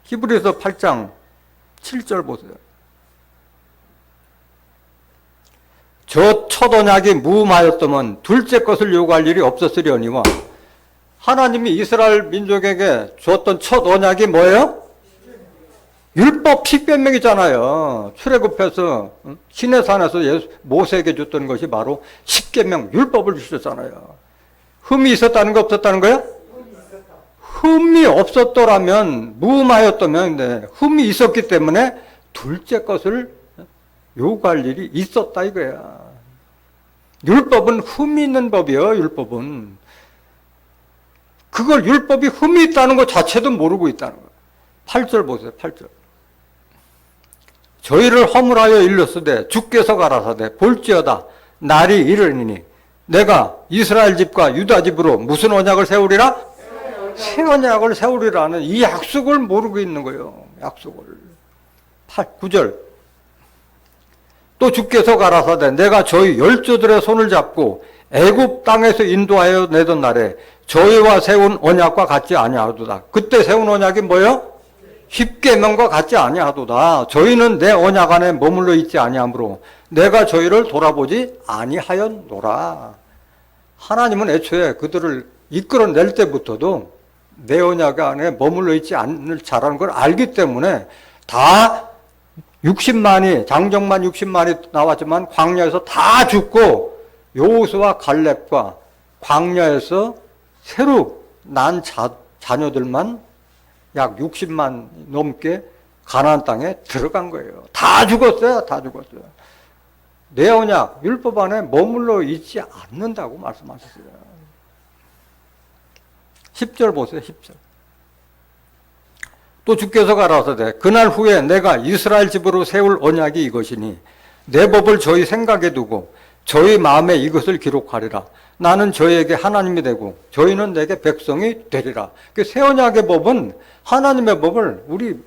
히브리서 8장 7절 보세요. 저 첫 언약이 무음하였다면 둘째 것을 요구할 일이 없었으려니와 하나님이 이스라엘 민족에게 줬던 첫 언약이 뭐예요? 율법 십계명이잖아요. 출애굽해서 시내산에서 모세에게 줬던 것이 바로 십계명 율법을 주셨잖아요. 흠이 있었다는 거 없었다는 거예요? 흠이 없었더라면 무음하였다면 네, 흠이 있었기 때문에 둘째 것을 요구할 일이 있었다 이거야. 율법은 흠이 있는 법이에요. 율법은. 그걸 율법이 흠이 있다는 것 자체도 모르고 있다는 거예요. 8절 보세요. 8절. 저희를 허물하여 일렀으되 주께서 가라사대 볼지어다 날이 이르니니 내가 이스라엘 집과 유다 집으로 무슨 언약을 세우리라? 새 언약을 세우리라는 이 약속을 모르고 있는 거예요. 약속을. 9절. 또 주께서 가라사대 내가 저희 열조들의 손을 잡고 애굽 땅에서 인도하여 내던 날에 저희와 세운 언약과 같지 아니하도다. 그때 세운 언약이 뭐예요? 십계명과 같지 아니하도다. 저희는 내 언약 안에 머물러 있지 아니하므로 내가 저희를 돌아보지 아니하였노라. 하나님은 애초에 그들을 이끌어낼 때부터도 내 언약 안에 머물러 있지 않을 자라는 걸 알기 때문에 다 60만이 장정만 60만이 나왔지만 광야에서 다 죽고 여호수아 갈렙과 광야에서 새로 난 자녀들만 약 60만 넘게 가나안 땅에 들어간 거예요. 다 죽었어요. 다 죽었어요. 내 언약 율법 안에 머물러 있지 않는다고 말씀하셨어요. 10절 보세요. 10절. 또 주께서 가라사대 그날 후에 내가 이스라엘 집으로 세울 언약이 이것이니 내 법을 저희 생각에 두고 저희 마음에 이것을 기록하리라. 나는 저희에게 하나님이 되고 저희는 내게 백성이 되리라. 그 새 언약의 법은 하나님의 법을 우리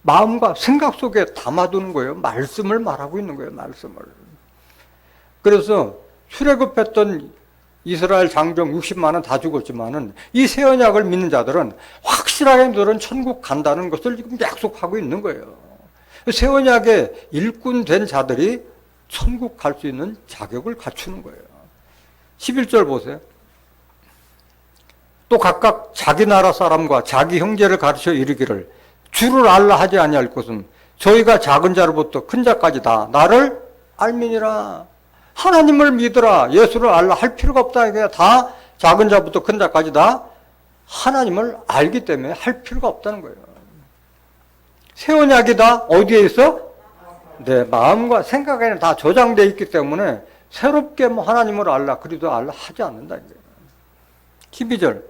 마음과 생각 속에 담아두는 거예요. 말씀을 말하고 있는 거예요. 말씀을. 그래서 출애굽했던 이스라엘 장정 60만은 다 죽었지만은 이 새 언약을 믿는 자들은 확실하게 너는 천국 간다는 것을 지금 약속하고 있는 거예요. 새 언약의 일꾼 된 자들이 천국 갈 수 있는 자격을 갖추는 거예요. 11절 보세요. 또 각각 자기 나라 사람과 자기 형제를 가르쳐 이르기를 주를 알라 하지 아니할 것은 저희가 작은 자로부터 큰 자까지 다 나를 알미니라. 하나님을 믿으라. 예수를 알라 할 필요가 없다. 이게 다 작은 자부터 큰 자까지 다 하나님을 알기 때문에 할 필요가 없다는 거예요. 새 언약이 다 어디에 있어? 내 마음과 생각에는 다 저장되어 있기 때문에 새롭게 뭐 하나님을 알라 그리도 알라 하지 않는다. 12절.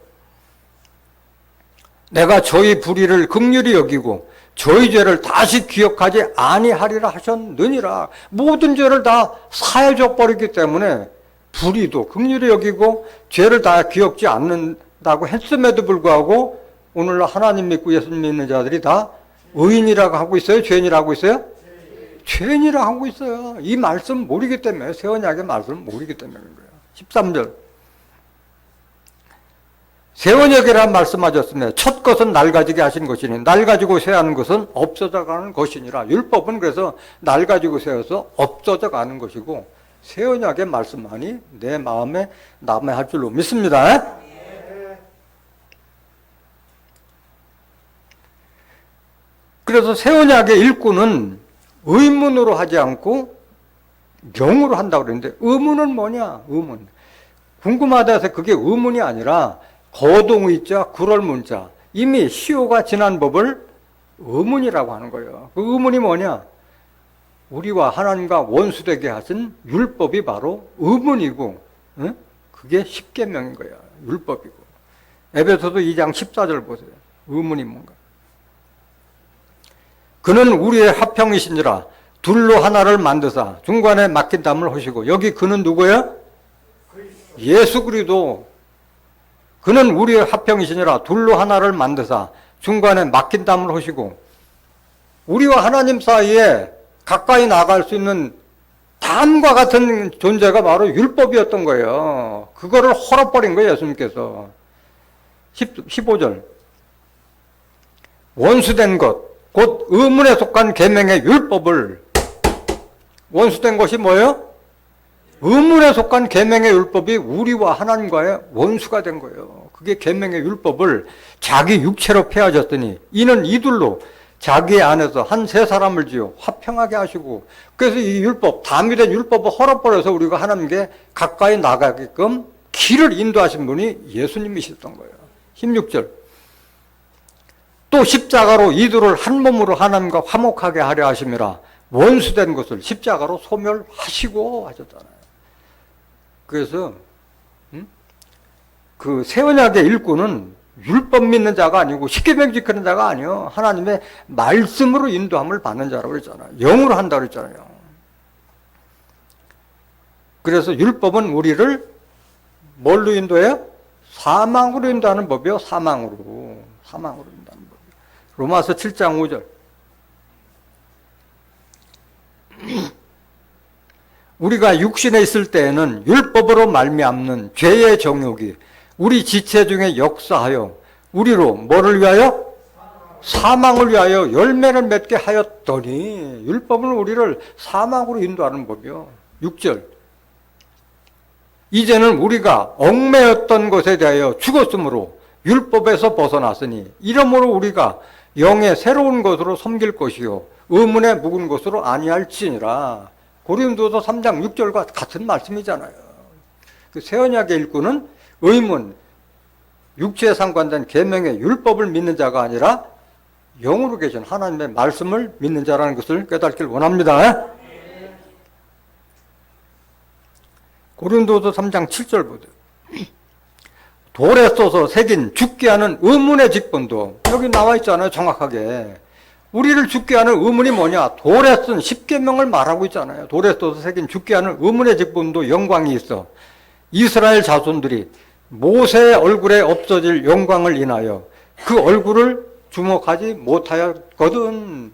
내가 저희 불의를 긍휼히 여기고 저희 죄를 다시 기억하지 아니하리라 하셨느니라. 모든 죄를 다 사해줘 버리기 때문에 불의도 긍휼히 여기고 죄를 다 기억지 않는다고 했음에도 불구하고 오늘날 하나님 믿고 예수 믿는 자들이 다 의인이라고 하고 있어요? 죄인이라고 하고 있어요? 죄인이라고 하고 있어요. 이 말씀 모르기 때문에, 새 언약의 말씀을 모르기 때문에 그런 거예요. 13절. 새 언약이라 말씀하셨으며 첫 것은 낡아지게 하신 것이니 낡아지고 새하는 것은 없어져 가는 것이니라. 율법은 그래서 낡아지고 새어서 없어져 가는 것이고 새 언약의 말씀만이 내 마음에 남아야 할 줄로 믿습니다. 그래서 새 언약의 일꾼은 의문으로 하지 않고 명으로 한다고 그랬는데 의문은 뭐냐? 의문. 궁금하다 해서 그게 의문이 아니라 거동의자, 구럴문자. 이미 시효가 지난 법을 의문이라고 하는 거예요. 그 의문이 뭐냐? 우리와 하나님과 원수되게 하신 율법이 바로 의문이고 그게 십계명인 거예요. 율법이고. 에베소서 2장 14절 보세요. 의문이 뭔가. 그는 우리의 화평이시니라. 둘로 하나를 만드사 중간에 막힌 담을 하시고. 여기 그는 누구예요? 예수 그리스도. 그는 우리의 화평이시니라. 둘로 하나를 만드사 중간에 막힌 담을 하시고. 우리와 하나님 사이에 가까이 나갈 수 있는 담과 같은 존재가 바로 율법이었던 거예요. 그거를 헐어버린 거예요, 예수님께서. 15절. 원수된 것, 곧 의문에 속한 계명의 율법을. 원수된 것이 뭐예요? 의문에 속한 계명의 율법이 우리와 하나님과의 원수가 된 거예요. 그게 계명의 율법을 자기 육체로 폐하셨더니 이는 이둘로 자기 안에서 한 세 사람을 지어 화평하게 하시고. 그래서 이 율법, 담이 된 율법을 헐어버려서 우리가 하나님께 가까이 나가게끔 길을 인도하신 분이 예수님이셨던 거예요. 16절. 또 십자가로 이들을 한 몸으로 하나님과 화목하게 하려 하심이라. 원수된 것을 십자가로 소멸하시고 하셨잖아요. 그래서 그 새 언약의 일꾼은 율법 믿는 자가 아니고 십계명 지키는 자가 아니요, 하나님의 말씀으로 인도함을 받는 자라고 그랬잖아요. 영으로 한다고 그랬잖아요. 그래서 율법은 우리를 뭘로 인도해요? 사망으로 인도하는 법이요. 사망으로 인도하는 법이요. 로마서 7장 5절. 우리가 육신에 있을 때에는 율법으로 말미암는 죄의 정욕이 우리 지체 중에 역사하여 우리로 뭐를 위하여? 사망을 위하여 열매를 맺게 하였더니, 율법은 우리를 사망으로 인도하는 법이요. 6절. 이제는 우리가 얽매였던 것에 대하여 죽었으므로 율법에서 벗어났으니 이러므로 우리가 영의 새로운 것으로 섬길 것이요 의문에 묵은 것으로 아니할지니라. 고린도서 3장 6절과 같은 말씀이잖아요. 그 새 언약의 일꾼은 의문, 육체에 상관된 계명의 율법을 믿는 자가 아니라 영으로 계신 하나님의 말씀을 믿는 자라는 것을 깨닫기를 원합니다. 고린도서 3장 7절 보세요. 돌에 써서 새긴 죽게 하는 의문의 직분도, 여기 나와 있잖아요, 정확하게. 우리를 죽게 하는 의문이 뭐냐? 돌에 쓴 십계명을 말하고 있잖아요. 돌에 써서 새긴 죽게 하는 의문의 직분도 영광이 있어. 이스라엘 자손들이 모세의 얼굴에 없어질 영광을 인하여 그 얼굴을 주목하지 못하였거든.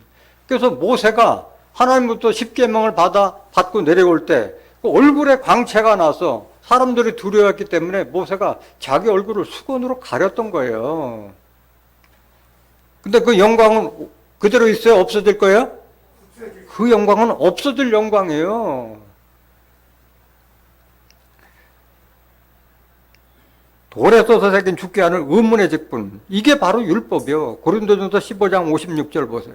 그래서 모세가 하나님부터 십계명을 받고 내려올 때 그 얼굴에 광채가 나서 사람들이 두려웠기 때문에 모세가 자기 얼굴을 수건으로 가렸던 거예요. 근데 그 영광은 그대로 있어요? 없어질 거예요? 그 영광은 없어질 영광이에요. 돌에 써서 새긴 죽게 하는 의문의 직분, 이게 바로 율법이요. 고린도전서 15장 56절 보세요.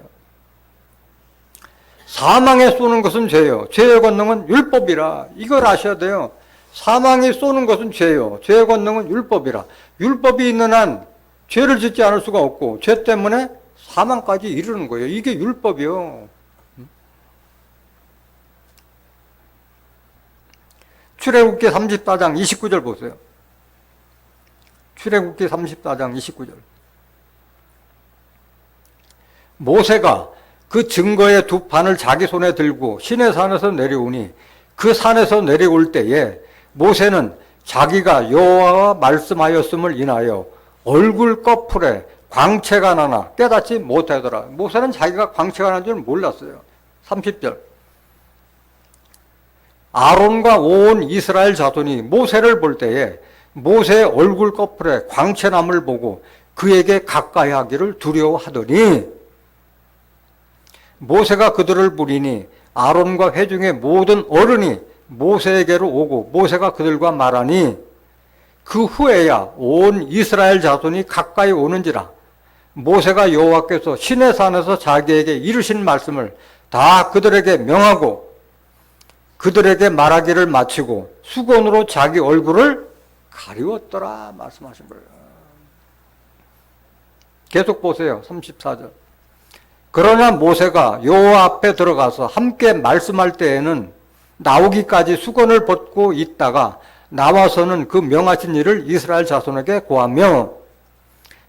사망에 쏘는 것은 죄요, 죄의 권능은 율법이라. 이걸 아셔야 돼요. 사망이 쏘는 것은 죄요, 죄의 권능은 율법이라. 율법이 있는 한 죄를 짓지 않을 수가 없고 죄 때문에 사망까지 이르는 거예요. 이게 율법이요. 출애굽기 34장 29절 보세요. 출애굽기 34장 29절. 모세가 그 증거의 두 판을 자기 손에 들고 시내산에서 내려오니 그 산에서 내려올 때에 모세는 자기가 여호와와 말씀하였음을 인하여 얼굴 꺼풀에 광채가 나나 깨닫지 못하더라. 모세는 자기가 광채가 나는 줄 몰랐어요. 30절. 아론과 온 이스라엘 자손이 모세를 볼 때에 모세의 얼굴 꺼풀에 광채남을 보고 그에게 가까이 하기를 두려워하더니 모세가 그들을 부리니 아론과 회중의 모든 어른이 모세에게로 오고 모세가 그들과 말하니 그 후에야 온 이스라엘 자손이 가까이 오는지라. 모세가 여호와께서 시내산에서 자기에게 이르신 말씀을 다 그들에게 명하고 그들에게 말하기를 마치고 수건으로 자기 얼굴을 가리웠더라 말씀하신 거예요. 계속 보세요. 34절. 그러나 모세가 여호와 앞에 들어가서 함께 말씀할 때에는 나오기까지 수건을 벗고 있다가 나와서는 그 명하신 일을 이스라엘 자손에게 고하며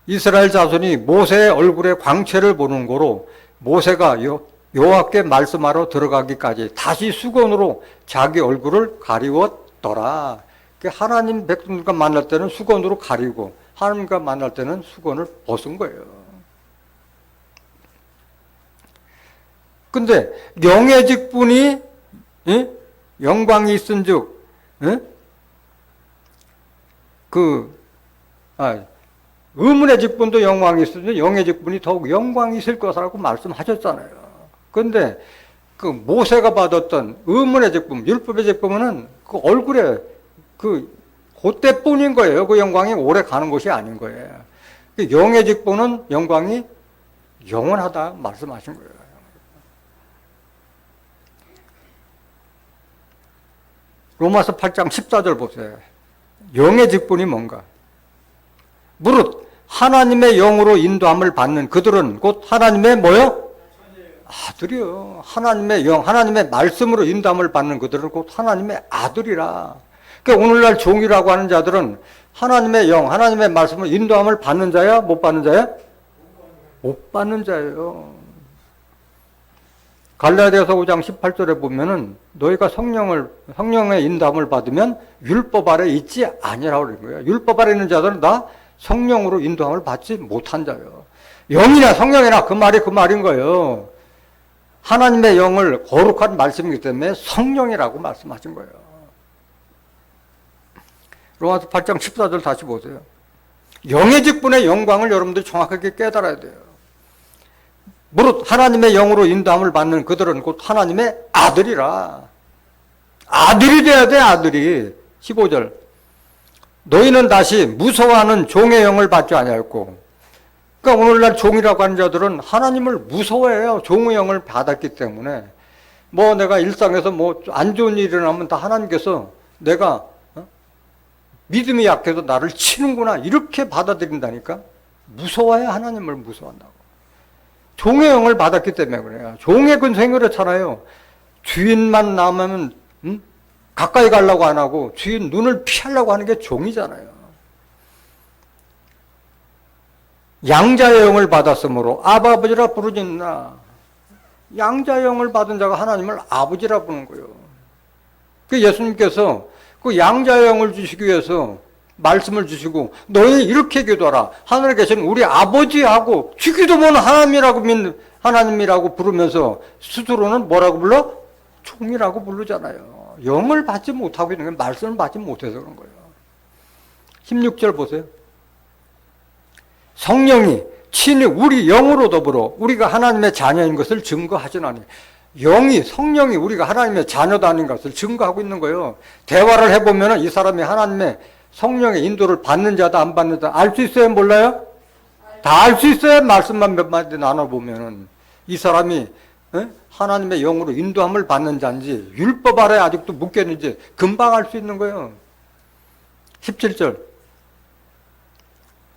이스라엘 자손이 모세의 얼굴에 광채를 보는 거로 모세가 여호와께 말씀하러 들어가기까지 다시 수건으로 자기 얼굴을 가리웠더라. 하나님 백성들과 만날 때는 수건으로 가리고 하나님과 만날 때는 수건을 벗은 거예요. 근데 영의 직분이 영광이 있은즉 의문의 직분도 영광이 있으니 영의 직분이 더욱 영광이 있을 것이라고 말씀하셨잖아요. 그런데 그 모세가 받았던 의문의 직분, 율법의 직분은 그 얼굴에 그때뿐인 거예요. 그 영광이 오래 가는 것이 아닌 거예요. 영의 직분은 영광이 영원하다 말씀하신 거예요. 로마서 8장 14절 보세요. 영의 직분이 뭔가? 무릇 하나님의 영으로 인도함을 받는 그들은 곧 하나님의 뭐요? 아들이요. 하나님의 영, 하나님의 말씀으로 인도함을 받는 그들은 곧 하나님의 아들이라. 그러니까 오늘날 종이라고 하는 자들은 하나님의 영, 하나님의 말씀을 인도함을 받는 자야? 못 받는 자야? 못 받는 자예요. 갈라디아서 5장 18절에 보면은 너희가 성령의 인도함을 받으면 율법 아래 있지 아니라고 그러는 거예요. 율법 아래 있는 자들은 다 성령으로 인도함을 받지 못한 자예요. 영이나 성령이나 그 말인 거예요. 하나님의 영을 거룩한 말씀이기 때문에 성령이라고 말씀하신 거예요. 로마서 8장 14절 다시 보세요. 영의 직분의 영광을 여러분들이 정확하게 깨달아야 돼요. 무릇 하나님의 영으로 인도함을 받는 그들은 곧 하나님의 아들이라. 아들이 돼야 돼, 아들이. 15절. 너희는 다시 무서워하는 종의 영을 받지 아니하였고. 그러니까 오늘날 종이라고 하는 자들은 하나님을 무서워해요. 종의 영을 받았기 때문에. 뭐 내가 일상에서 뭐 안 좋은 일이 일어나면 다 하나님께서 내가 믿음이 약해서 나를 치는구나 이렇게 받아들인다니까. 무서워야 하나님을 무서워한다고. 종의 영을 받았기 때문에 그래요. 종의 근성이 그렇잖아요. 주인만 나오면 가까이 가려고 안 하고 주인 눈을 피하려고 하는 게 종이잖아요. 양자의 영을 받았으므로 아버지라 부르짖나. 양자의 영을 받은 자가 하나님을 아버지라 부르는 거예요. 그 예수님께서 그 양자의 영을 주시기 위해서 말씀을 주시고 너희 이렇게 기도하라. 하늘에 계신 우리 아버지하고 주기도 보는 하나님이라고 부르면서 스스로는 뭐라고 불러? 종이라고 부르잖아요. 영을 받지 못하고 있는 건 말씀을 받지 못해서 그런 거예요. 16절 보세요. 성령이 친히 우리 영으로 더불어 우리가 하나님의 자녀인 것을 증거하시나니. 성령이 우리가 하나님의 자녀다는 것을 증거하고 있는 거예요. 대화를 해보면 이 사람이 하나님의 성령의 인도를 받는 자다 안 받는 자다 알 수 있어요? 몰라요? 다 알 수 있어요? 말씀만 몇 마디 나눠보면 이 사람이 하나님의 영으로 인도함을 받는 자인지 율법 아래 아직도 묶였는지 금방 알 수 있는 거예요. 17절.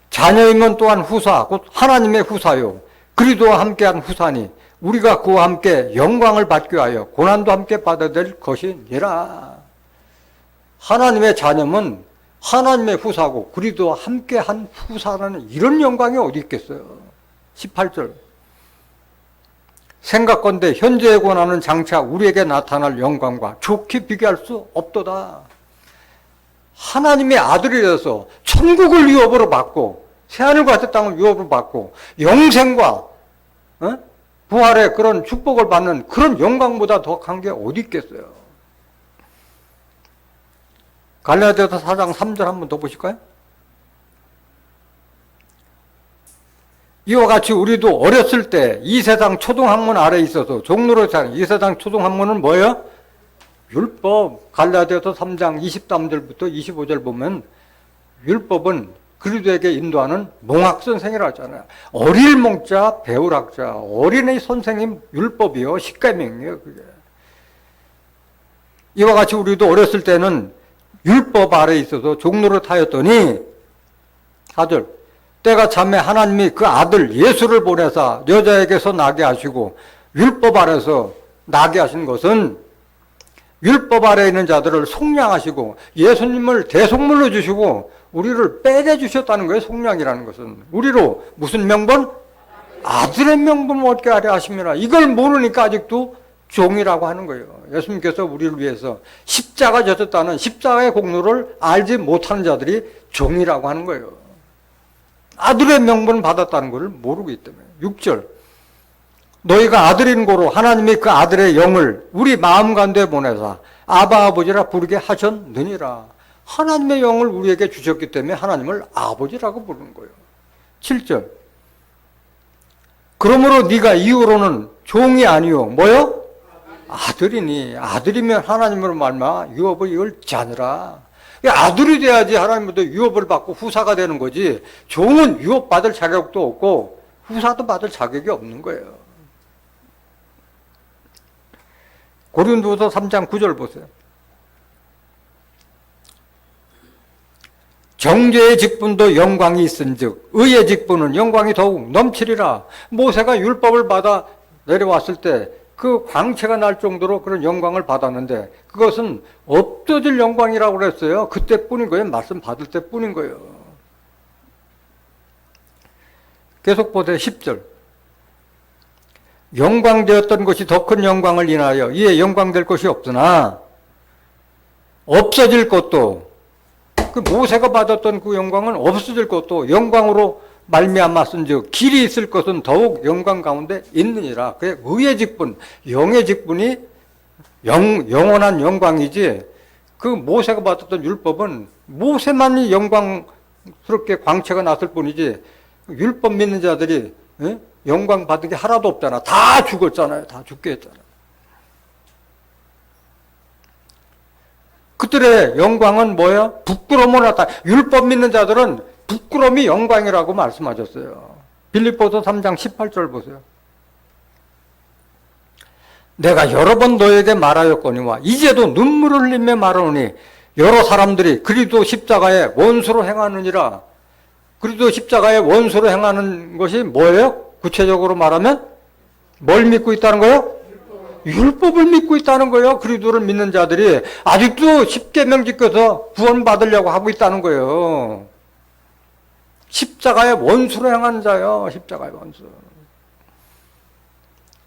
자녀이면 또한 후사 곧 하나님의 후사요 그리스도와 함께한 후사니 우리가 그와 함께 영광을 받기 위하여 고난도 함께 받아야 될 것이니라. 하나님의 자녀면 하나님의 후사고 그리스도와 함께한 후사라는 이런 영광이 어디 있겠어요. 18절. 생각건대 현재의 고난은 장차 우리에게 나타날 영광과 좋게 비교할 수 없도다. 하나님의 아들이 되어서 천국을 유업으로 받고 새하늘과 새 땅을 유업으로 받고 영생과 부활의 그런 축복을 받는 그런 영광보다 더 큰 게 어디 있겠어요. 갈라디아서 4장 3절 한번 더 보실까요? 이와 같이 우리도 어렸을 때 이 세상 초등학문 아래에 있어서 종로로 사는 이 세상 초등학문은 뭐예요? 율법. 갈라디아서 3장 23절부터 25절 보면 율법은 그리스도에게 인도하는 몽학선생이라고 하잖아요. 어릴 몽자 배울학자. 어린의 선생님 율법이요. 십계명이에요. 그게. 이와 같이 우리도 어렸을 때는 율법 아래에 있어서 종로를 타였더니 4절. 때가 참에 하나님이 그 아들 예수를 보내사 여자에게서 나게 하시고 율법 아래서 나게 하신 것은 율법 아래에 있는 자들을 속량하시고 예수님을 대속물로 주시고 우리를 빼내 주셨다는 거예요. 속량이라는 것은. 우리로 무슨 명분? 아들의 명분을 얻게 하려 하심이라. 이걸 모르니까 아직도 종이라고 하는 거예요. 예수님께서 우리를 위해서 십자가 졌다는 십자가의 공로를 알지 못하는 자들이 종이라고 하는 거예요. 아들의 명분을 받았다는 것을 모르고 있기 때문에. 6절. 너희가 아들인 고로 하나님이 그 아들의 영을 우리 마음 가운데 보내사 아바 아버지라 부르게 하셨느니라. 하나님의 영을 우리에게 주셨기 때문에 하나님을 아버지라고 부르는 거예요. 7절. 그러므로 네가 이후로는 종이 아니요 뭐요? 아들이니. 아들이면 하나님으로 말미암아 유업을 이걸 자느라. 아들이 돼야지 하나님부터 유업을 받고 후사가 되는 거지. 종은 유업 받을 자격도 없고 후사도 받을 자격이 없는 거예요. 고린도서 3장 9절 보세요. 정죄의 직분도 영광이 있은즉 의의 직분은 영광이 더욱 넘치리라. 모세가 율법을 받아 내려왔을 때 그 광채가 날 정도로 그런 영광을 받았는데 그것은 없어질 영광이라고 그랬어요. 그때뿐인 거예요. 말씀 받을 때뿐인 거예요. 계속 보세요. 10절. 영광되었던 것이 더 큰 영광을 인하여 이에 영광될 것이 없으나 없어질 것도, 그 모세가 받았던 그 영광은 없어질 것도 영광으로 말미암았은즉 길이 있을 것은 더욱 영광 가운데 있느니라. 그게 의의 직분, 영의 직분이 영원한 영광이지, 그 모세가 받았던 율법은 모세만이 영광스럽게 광채가 났을 뿐이지 율법 믿는 자들이 영광 받은 게 하나도 없잖아. 다 죽었잖아요. 다 죽게 했잖아요. 그들의 영광은 뭐야? 부끄러움을 나타. 율법 믿는 자들은 부끄러움이 영광이라고 말씀하셨어요. 빌립보서 3장 18절 보세요. 내가 여러 번 너에게 말하였거니와 이제도 눈물을 흘리며 말하노니 여러 사람들이 그리스도 십자가의 원수로 행하느니라. 그리스도 십자가의 원수로 행하는 것이 뭐예요? 구체적으로 말하면 뭘 믿고 있다는 거예요? 율법을 믿고 있다는 거예요. 그리스도를 믿는 자들이 아직도 십계명 지켜서 구원받으려고 하고 있다는 거예요. 십자가의 원수로 행하는 자예요. 십자가의 원수.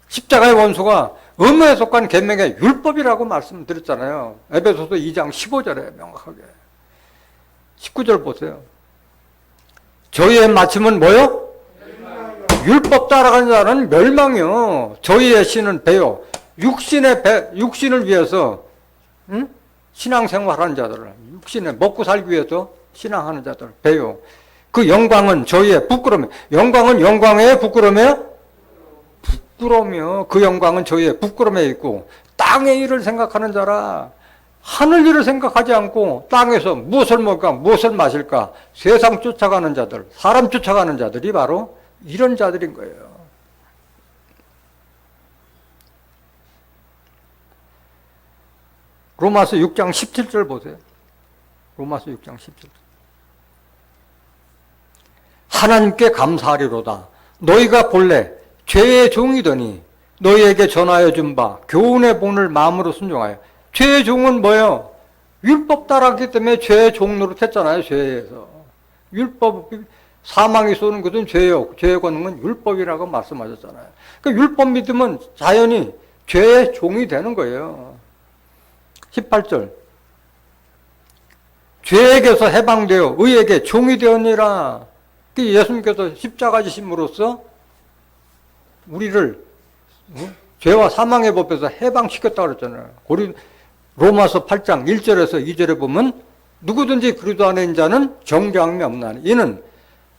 십자가의 원수가 의무에 속한 계명의 율법이라고 말씀드렸잖아요. 에베소서 2장 15절에 명확하게. 19절 보세요. 저희의 마침은 뭐요? 율법 따라가는 자는 멸망이요. 저희의 신은 배요. 육신을 위해서 신앙생활하는 자들, 육신에 먹고 살기 위해서 신앙하는 자들, 배요. 그 영광은 저희의 부끄러움이에요. 영광은 영광의 부끄러움이에요? 부끄러움이요. 그 영광은 저희의 부끄러움에 있고, 땅의 일을 생각하는 자라 하늘 일을 생각하지 않고 땅에서 무엇을 먹을까, 무엇을 마실까, 세상 쫓아가는 자들, 사람 쫓아가는 자들이 바로 이런 자들인 거예요. 로마서 6장 17절 보세요. 로마서 6장 17절. 하나님께 감사하리로다. 너희가 본래 죄의 종이더니 너희에게 전하여 준 바 교훈의 본을 마음으로 순종하여. 죄의 종은 뭐예요? 율법 따랐기 때문에 죄의 종 노릇했잖아요. 죄에서. 율법, 사망이 쏘는 것은 죄요. 죄의 권능은 율법이라고 말씀하셨잖아요. 그러니까 율법 믿으면 자연히 죄의 종이 되는 거예요. 18절. 죄에게서 해방되어 의에게 종이 되었니라. 예수님께서 십자가 지심으로써 우리를 죄와 사망의 법에서 해방시켰다고 그랬잖아요. 로마서 8장 1절에서 2절에 보면 누구든지 그리스도 안에 있는 자는 정죄함이 없나니 이는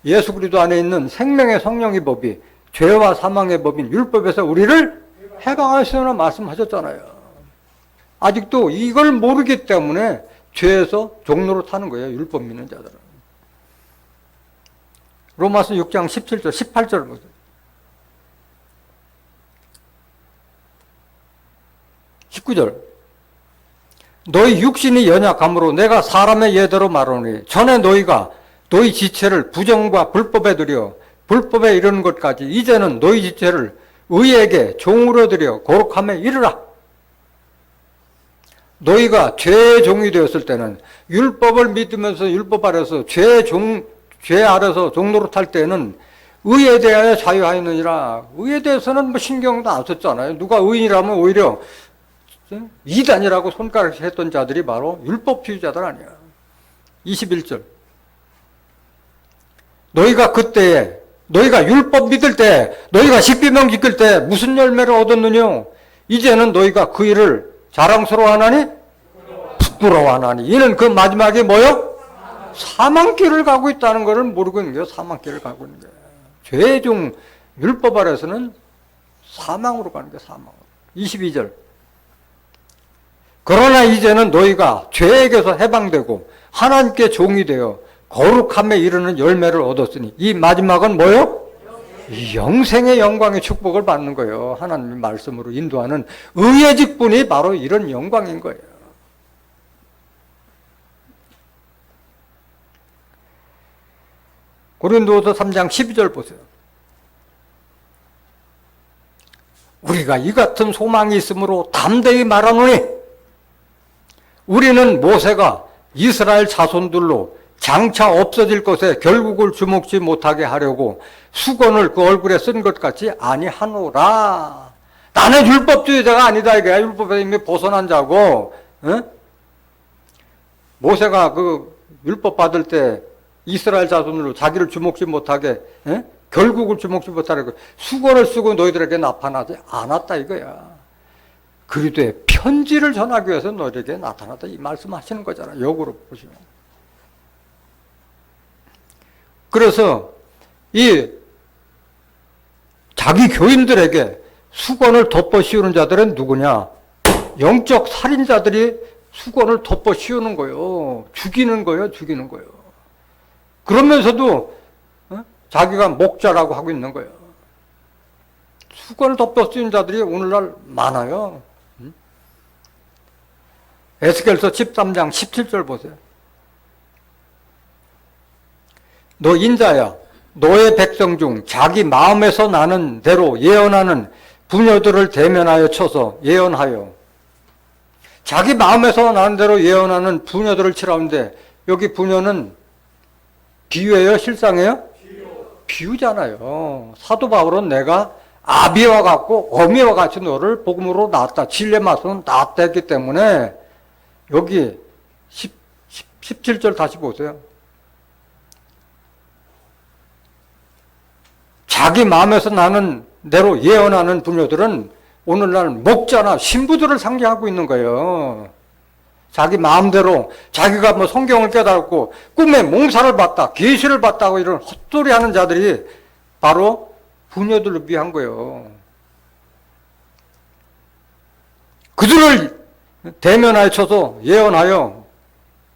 예수 그리스도 안에 있는 생명의 성령의 법이 죄와 사망의 법인 율법에서 우리를 해방하시느라 말씀하셨잖아요. 아직도 이걸 모르기 때문에 죄에서 종로로 타는 거예요. 율법 믿는 자들은. 로마서 6장 17절, 18절을 보세요. 19절. 너희 육신이 연약함으로 내가 사람의 예대로 말하노니 전에 너희가 너희 지체를 부정과 불법에 들여 불법에 이르는 것까지 이제는 너희 지체를 의에게 종으로 들여 거룩함에 이르라. 너희가 죄의 종이 되었을 때는 율법을 믿으면서 율법 아래서 죄 아래서 종노릇할 때는 의에 대하여 자유하였느니라. 의에 대해서는 뭐 신경도 안 썼잖아요. 누가 의인이라면 오히려 이단이라고 손가락질 했던 자들이 바로 율법주의자들 아니야. 21절. 너희가 그때에 너희가 율법 믿을 때 너희가 십계명 지킬 때 무슨 열매를 얻었느냐? 이제는 너희가 그 일을 자랑스러워하나니 부끄러워하나니 이는 그 마지막에 뭐요? 사망길을 가고 있다는 것을 모르고 있는 거예요. 사망길을 가고 있는 거예요. 죄의 종 율법 아래서는 사망으로 가는 거예요. 사망으로. 22절. 그러나 이제는 너희가 죄에게서 해방되고 하나님께 종이 되어 거룩함에 이르는 열매를 얻었으니 이 마지막은 뭐요? 영생의 영광의 축복을 받는 거예요. 하나님의 말씀으로 인도하는 의의 직분이 바로 이런 영광인 거예요. 고린도서 3장 12절 보세요. 우리가 이 같은 소망이 있으므로 담대히 말하노니 우리는 모세가 이스라엘 자손들로 장차 없어질 것에 결국을 주목지 못하게 하려고 수건을 그 얼굴에 쓴 것 같이 아니하노라. 나는 율법주의자가 아니다 이거야. 율법에 이미 벗어난 자고. 모세가 그 율법 받을 때 이스라엘 자손으로 자기를 주목지 못하게 결국을 주목지 못하려고 수건을 쓰고 너희들에게 나타나지 않았다 이거야. 그리되 편지를 전하기 위해서 너희에게 나타났다 이 말씀하시는 거잖아. 역으로 보시면. 그래서 이 자기 교인들에게 수건을 덮어 씌우는 자들은 누구냐? 영적 살인자들이 수건을 덮어 씌우는 거예요. 죽이는 거예요. 죽이는 거예요. 그러면서도 자기가 목자라고 하고 있는 거예요. 수건을 덮어 씌우는 자들이 오늘날 많아요. 에스겔서 13장 17절 보세요. 너 인자야, 너의 백성 중 자기 마음에서 나는 대로 예언하는 부녀들을 대면하여 쳐서 예언하여. 자기 마음에서 나는 대로 예언하는 부녀들을 치라는데 여기 부녀는 비유예요? 실상이에요? 비유잖아요. 사도 바울은 내가 아비와 같고 어미와 같이 너를 복음으로 낳았다. 진리의 말씀은 낳았다 했기 때문에 여기 17절 다시 보세요. 자기 마음에서 나는 대로 예언하는 부녀들은 오늘날 목자나 신부들을 상징하고 있는 거예요. 자기 마음대로 자기가 뭐 성경을 깨달았고 꿈에 몽사를 봤다, 계시를 봤다고 이런 헛소리 하는 자들이 바로 부녀들을 위한 거예요. 그들을 대면하여 쳐서 예언하여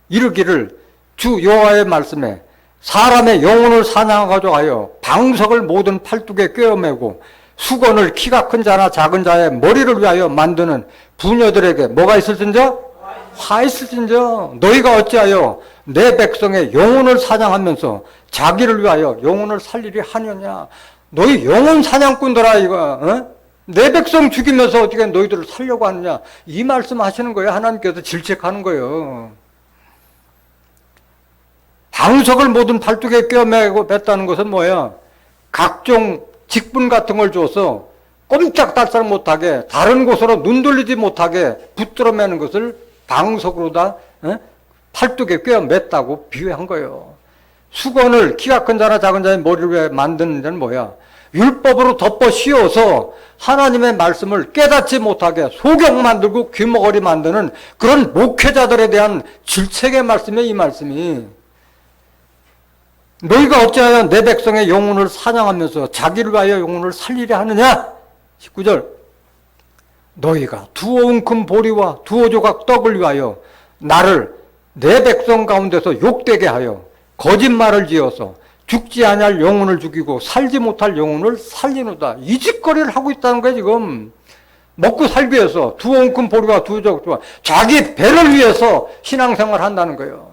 이르기를 주 여호와의 말씀에 사람의 영혼을 사냥하고자 하여 방석을 모든 팔뚝에 꿰어매고 수건을 키가 큰 자나 작은 자의 머리를 위하여 만드는 부녀들에게 뭐가 있을진저? 화 있을진저. 너희가 어찌하여 내 백성의 영혼을 사냥하면서 자기를 위하여 영혼을 살리리 하느냐. 너희 영혼 사냥꾼들아 이거 내 백성 죽이면서 어떻게 너희들을 살려고 하느냐. 이 말씀 하시는 거예요. 하나님께서 질책하는 거예요. 방석을 모든 팔뚝에 꿰매고 맸다는 것은 뭐야? 각종 직분 같은 걸 줘서 꼼짝달싹 못하게 다른 곳으로 눈 돌리지 못하게 붙들어 매는 것을 방석으로 다 팔뚝에 꿰어 맸다고 비유한 거예요. 수건을 키가 큰 자나 작은 자의 머리를 위해 만드는 데는 뭐야? 율법으로 덮어 씌워서 하나님의 말씀을 깨닫지 못하게 소경 만들고 귀머거리 만드는 그런 목회자들에 대한 질책의 말씀이에요. 이 말씀이. 너희가 어찌하여 내 백성의 영혼을 사냥하면서 자기를 위하여 영혼을 살리려 하느냐? 19절. 너희가 두어 웅큼 보리와 두어 조각 떡을 위하여 나를 내 백성 가운데서 욕되게 하여 거짓말을 지어서 죽지 아니할 영혼을 죽이고 살지 못할 영혼을 살리노다. 이 짓거리를 하고 있다는 거예요. 지금 먹고 살기 위해서 두어 웅큼 보리와 두어 조각 자기 배를 위해서 신앙생활을 한다는 거예요.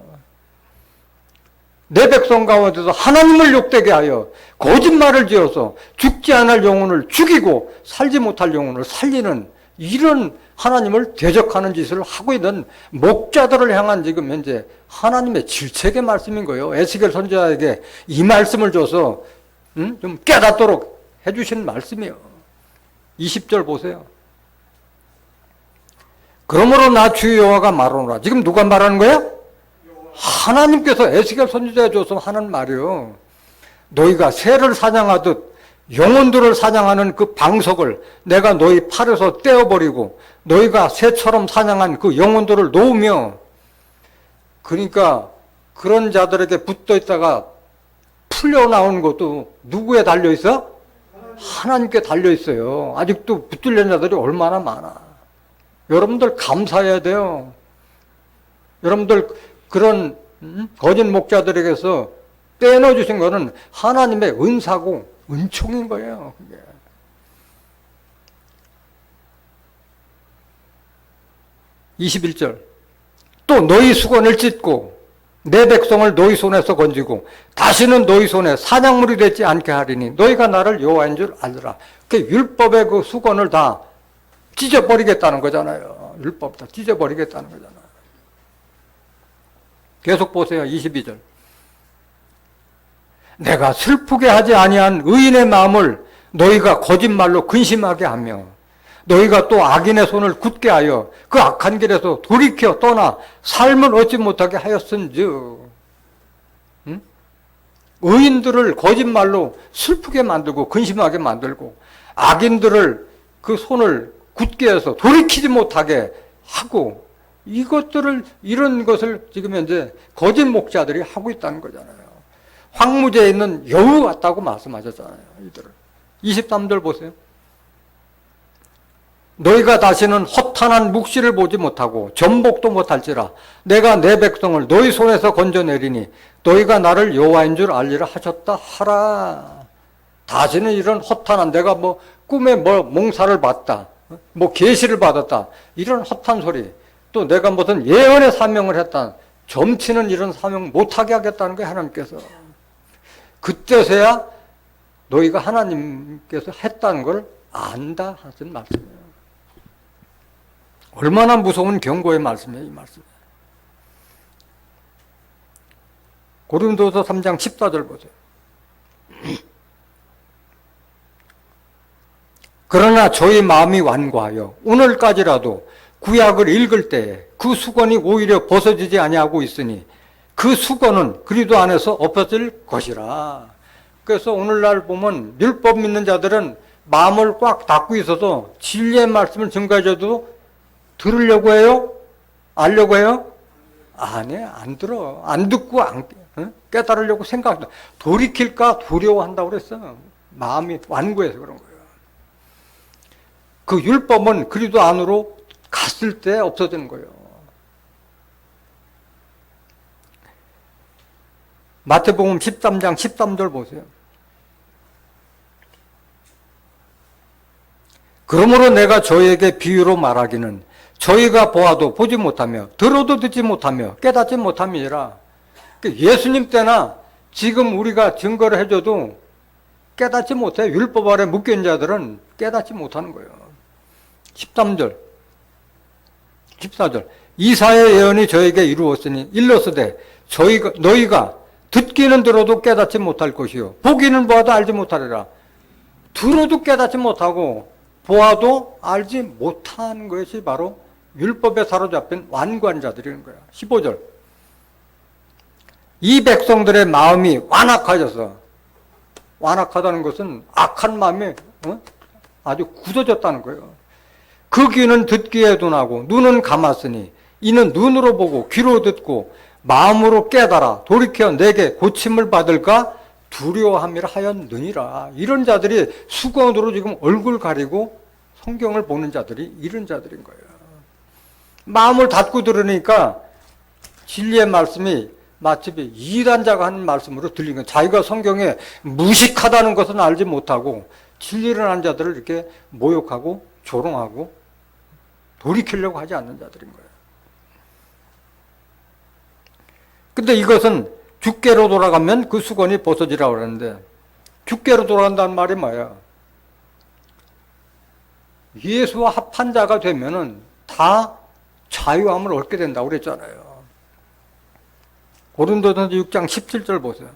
내 백성 가운데서 하나님을 욕되게 하여 거짓말을 지어서 죽지 않을 영혼을 죽이고 살지 못할 영혼을 살리는 이런 하나님을 대적하는 짓을 하고 있는 목자들을 향한 지금 현재 하나님의 질책의 말씀인 거예요. 에스겔 선지자에게 이 말씀을 줘서 좀 깨닫도록 해주신 말씀이에요. 20절 보세요. 그러므로 나 주 여호와가 말하노라. 지금 누가 말하는 거야? 하나님께서 에스겔 선지자에 줘서 하는 말이요. 너희가 새를 사냥하듯 영혼들을 사냥하는 그 방석을 내가 너희 팔에서 떼어버리고 너희가 새처럼 사냥한 그 영혼들을 놓으며, 그러니까 그런 자들에게 붙어 있다가 풀려 나오는 것도 누구에 달려 있어? 하나님께 달려 있어요. 아직도 붙들린 자들이 얼마나 많아. 여러분들 감사해야 돼요. 여러분들 그런 거짓 목자들에게서 떼어넣어 주신 거는 하나님의 은사고 은총인 거예요. 그게. (21절) 또 너희 수건을 찢고 내 백성을 너희 손에서 건지고 다시는 너희 손에 사냥물이 되지 않게 하리니 너희가 나를 여호와인 줄 알더라. 그 율법의 그 수건을 다 찢어버리겠다는 거잖아요. 율법 다 찢어버리겠다는 거잖아요. 계속 보세요. 22절. 내가 슬프게 하지 아니한 의인의 마음을 너희가 거짓말로 근심하게 하며 너희가 또 악인의 손을 굳게 하여 그 악한 길에서 돌이켜 떠나 삶을 얻지 못하게 하였은즉. 응? 의인들을 거짓말로 슬프게 만들고 근심하게 만들고 악인들을 그 손을 굳게 해서 돌이키지 못하게 하고 이런 것을 지금 현재 거짓 목자들이 하고 있다는 거잖아요. 황무지에 있는 여우 같다고 말씀하셨잖아요. 이들을. 23절 보세요. 너희가 다시는 허탄한 묵시를 보지 못하고 전복도 못할지라 내가 내 백성을 너희 손에서 건져내리니 너희가 나를 여호와인 줄 알리라 하셨다 하라. 다시는 이런 허탄한 내가 뭐 꿈에 뭐 몽사를 봤다, 뭐 계시를 받았다, 이런 헛한 소리, 또 내가 무슨 예언의 사명을 했다, 점치는 이런 사명 못하게 하겠다는 거예요. 하나님께서. 그때서야 너희가 하나님께서 했다는 걸 안다 하신 말씀이에요. 얼마나 무서운 경고의 말씀이에요, 이 말씀. 고린도서 3장 14절 보세요. 그러나 저희 마음이 완고하여 오늘까지라도 구약을 읽을 때에 그 수건이 오히려 벗어지지 아니하고 있으니 그 수건은 그리스도 안에서 없어질 것이라. 그래서 오늘날 보면 율법 믿는 자들은 마음을 꽉 닫고 있어서 진리의 말씀을 증거해줘도 들으려고 해요? 알려고 해요? 안 들어. 안 듣고 깨달으려고 생각한다. 돌이킬까 두려워한다고 그랬어. 마음이 완고해서 그런 거예요. 그 율법은 그리스도 안으로 갔을 때 없어지는 거예요. 마태복음 13장 13절 보세요. 그러므로 내가 저희에게 비유로 말하기는 저희가 보아도 보지 못하며 들어도 듣지 못하며 깨닫지 못함이라. 예수님 때나 지금 우리가 증거를 해줘도 깨닫지 못해. 율법 아래 묶여있는 자들은 깨닫지 못하는 거예요. 13절 14절 이사야의 예언이 저에게 이루었으니 일러스되 너희가 듣기는 들어도 깨닫지 못할 것이요 보기는 보아도 알지 못하리라. 들어도 깨닫지 못하고 보아도 알지 못한 것이 바로 율법에 사로잡힌 완고한 자들이라는 거야. 15절 이 백성들의 마음이 완악하여서, 완악하다는 것은 악한 마음이 아주 굳어졌다는 거예요. 그 귀는 듣기에 둔하고 눈은 감았으니 이는 눈으로 보고 귀로 듣고 마음으로 깨달아 돌이켜 내게 고침을 받을까 두려워함이라 하였느니라. 이런 자들이 수건으로 지금 얼굴 가리고 성경을 보는 자들이 이런 자들인 거예요. 마음을 닫고 들으니까 진리의 말씀이 마치 이단자가 하는 말씀으로 들리는 거예요. 자기가 성경에 무식하다는 것은 알지 못하고 진리를 아는 자들을 이렇게 모욕하고 조롱하고 돌이키려고 하지 않는 자들인 거예요. 근데 이것은 주께로 돌아가면 그 수건이 벗어지라고 그러는데, 주께로 돌아간다는 말이 뭐야? 예수와 합한 자가 되면은 다 자유함을 얻게 된다고 그랬잖아요. 고린도전서 6장 17절 보세요.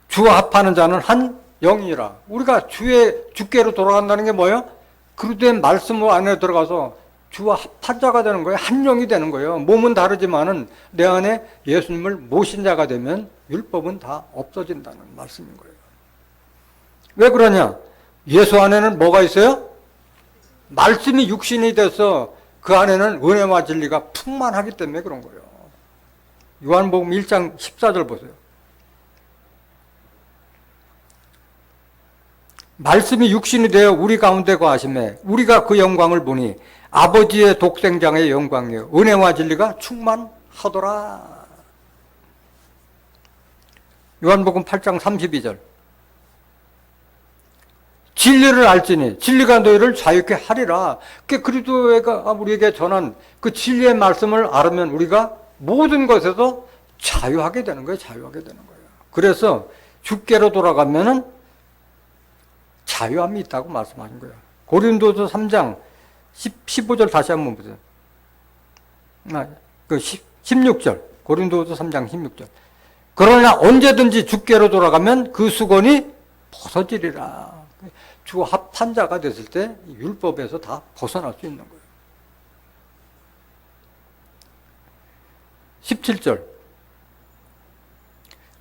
주와 합하는 자는 한 영이라. 우리가 주께로 돌아간다는 게 뭐예요? 그리스도의 말씀 안에 들어가서 주와 합한 자가 되는 거예요. 한 영이 되는 거예요. 몸은 다르지만은 내 안에 예수님을 모신 자가 되면 율법은 다 없어진다는 말씀인 거예요. 왜 그러냐? 예수 안에는 뭐가 있어요? 말씀이 육신이 돼서 그 안에는 은혜와 진리가 풍만하기 때문에 그런 거예요. 요한복음 1장 14절 보세요. 말씀이 육신이 되어 우리 가운데 거하심에 우리가 그 영광을 보니 아버지의 독생장의 영광이요 은혜와 진리가 충만하더라. 요한복음 8장 32절 진리를 알지니 진리가 너희를 자유케 하리라. 그리스도가 우리에게 전한 그 진리의 말씀을 알으면 우리가 모든 것에서 자유하게 되는 거예요. 자유하게 되는 거예요. 그래서 주께로 돌아가면은 자유함이 있다고 말씀하신 거예요. 고린도서 3장 15절 다시 한번 보세요. 16절. 고린도서 3장 16절. 그러나 언제든지 주께로 돌아가면 그 수건이 벗어지리라. 주 합한 자가 됐을 때 율법에서 다 벗어날 수 있는 거예요. 17절.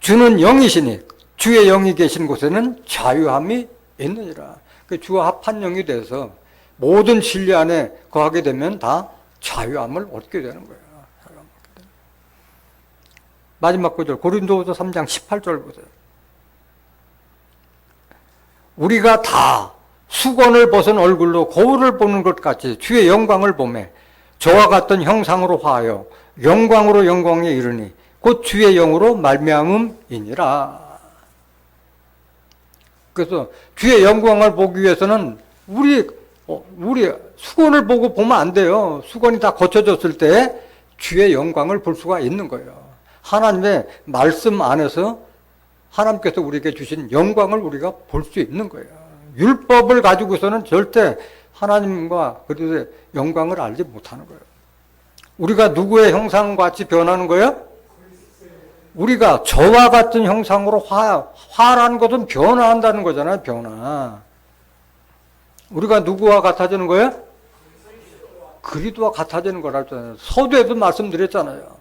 주는 영이시니 주의 영이 계신 곳에는 자유함이 있느니라. 주와 합한 영이 돼서 모든 진리 안에 거하게 되면 다 자유함을 얻게 되는 거예요. 마지막 구절 고린도후서 3장 18절 보세요. 우리가 다 수건을 벗은 얼굴로 거울을 보는 것 같이 주의 영광을 보매 저와 같은 형상으로 화하여 영광으로 영광에 이르니 곧 주의 영으로 말미암음이니라. 그래서 주의 영광을 보기 위해서는 우리 수건을 보고 보면 안 돼요. 수건이 다 거쳐졌을 때 주의 영광을 볼 수가 있는 거예요. 하나님의 말씀 안에서 하나님께서 우리에게 주신 영광을 우리가 볼 수 있는 거예요. 율법을 가지고서는 절대 하나님과 그리스도의 영광을 알지 못하는 거예요. 우리가 누구의 형상과 같이 변하는 거예요? 우리가 저와 같은 형상으로 화라는 것은 변화한다는 거잖아요. 변화. 우리가 누구와 같아지는 거예요? 그리스도와 같아지는 거라잖아요. 서두에도 말씀드렸잖아요.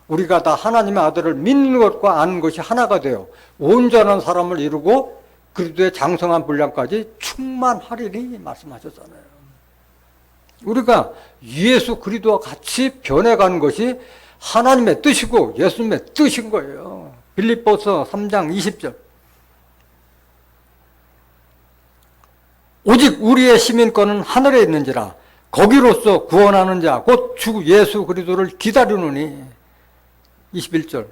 우리가 다 하나님의 아들을 믿는 것과 아는 것이 하나가 되어 온전한 사람을 이루고 그리스도의 장성한 분량까지 충만하리니 말씀하셨잖아요. 우리가 예수 그리스도와 같이 변해가는 것이 하나님의 뜻이고 예수님의 뜻인 거예요. 빌립보서 3장 20절. 오직 우리의 시민권은 하늘에 있는지라 거기로서 구원하는 자 곧 주 예수 그리스도를 기다리노니. 21절.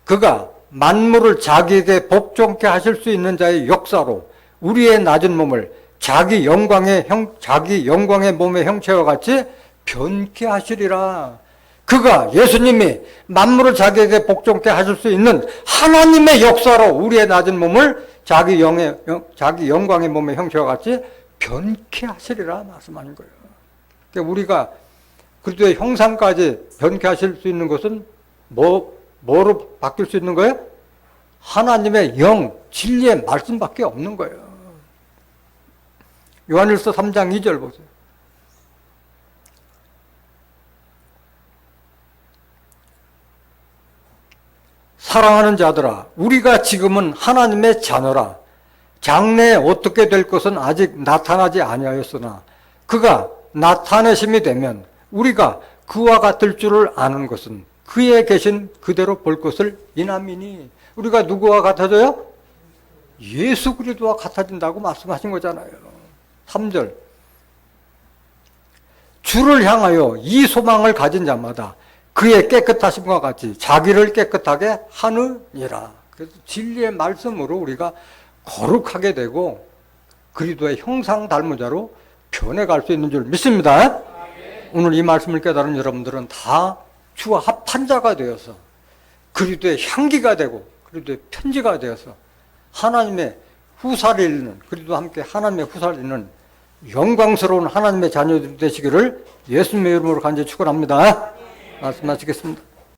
그가 만물을 자기에게 복종케 하실 수 있는 자의 역사로 우리의 낮은 몸을 자기 영광의 몸의 형체와 같이 변케 하시리라. 그가 예수님이 만물을 자기에게 복종케 하실 수 있는 하나님의 역사로 우리의 낮은 몸을 자기 영광의 몸의 형체와 같이 변케 하시리라 말씀하는 거예요. 그러니까 우리가 그리스도의 형상까지 변케 하실 수 있는 것은 뭐로 바뀔 수 있는 거예요? 하나님의 영, 진리의 말씀밖에 없는 거예요. 요한일서 3장 2절 보세요. 사랑하는 자들아, 우리가 지금은 하나님의 자녀라. 장래에 어떻게 될 것은 아직 나타나지 아니하였으나 그가 나타내심이 되면 우리가 그와 같을 줄을 아는 것은 그에 계신 그대로 볼 것을 인함이니. 우리가 누구와 같아져요? 예수 그리스도와 같아진다고 말씀하신 거잖아요. 3절. 주를 향하여 이 소망을 가진 자마다 그의 깨끗하심과 같이 자기를 깨끗하게 하느니라. 그래서 진리의 말씀으로 우리가 거룩하게 되고 그리스도의 형상 닮은 자로 변해갈 수 있는 줄 믿습니다. 오늘 이 말씀을 깨달은 여러분들은 다 주와 합한 자가 되어서 그리스도의 향기가 되고 그리스도의 편지가 되어서 하나님의 후사를 잇는, 그리스도와 함께 하나님의 후사를 잇는 영광스러운 하나님의 자녀들이 되시기를 예수님의 이름으로 간절히 축원합니다. 말씀하시겠습니다.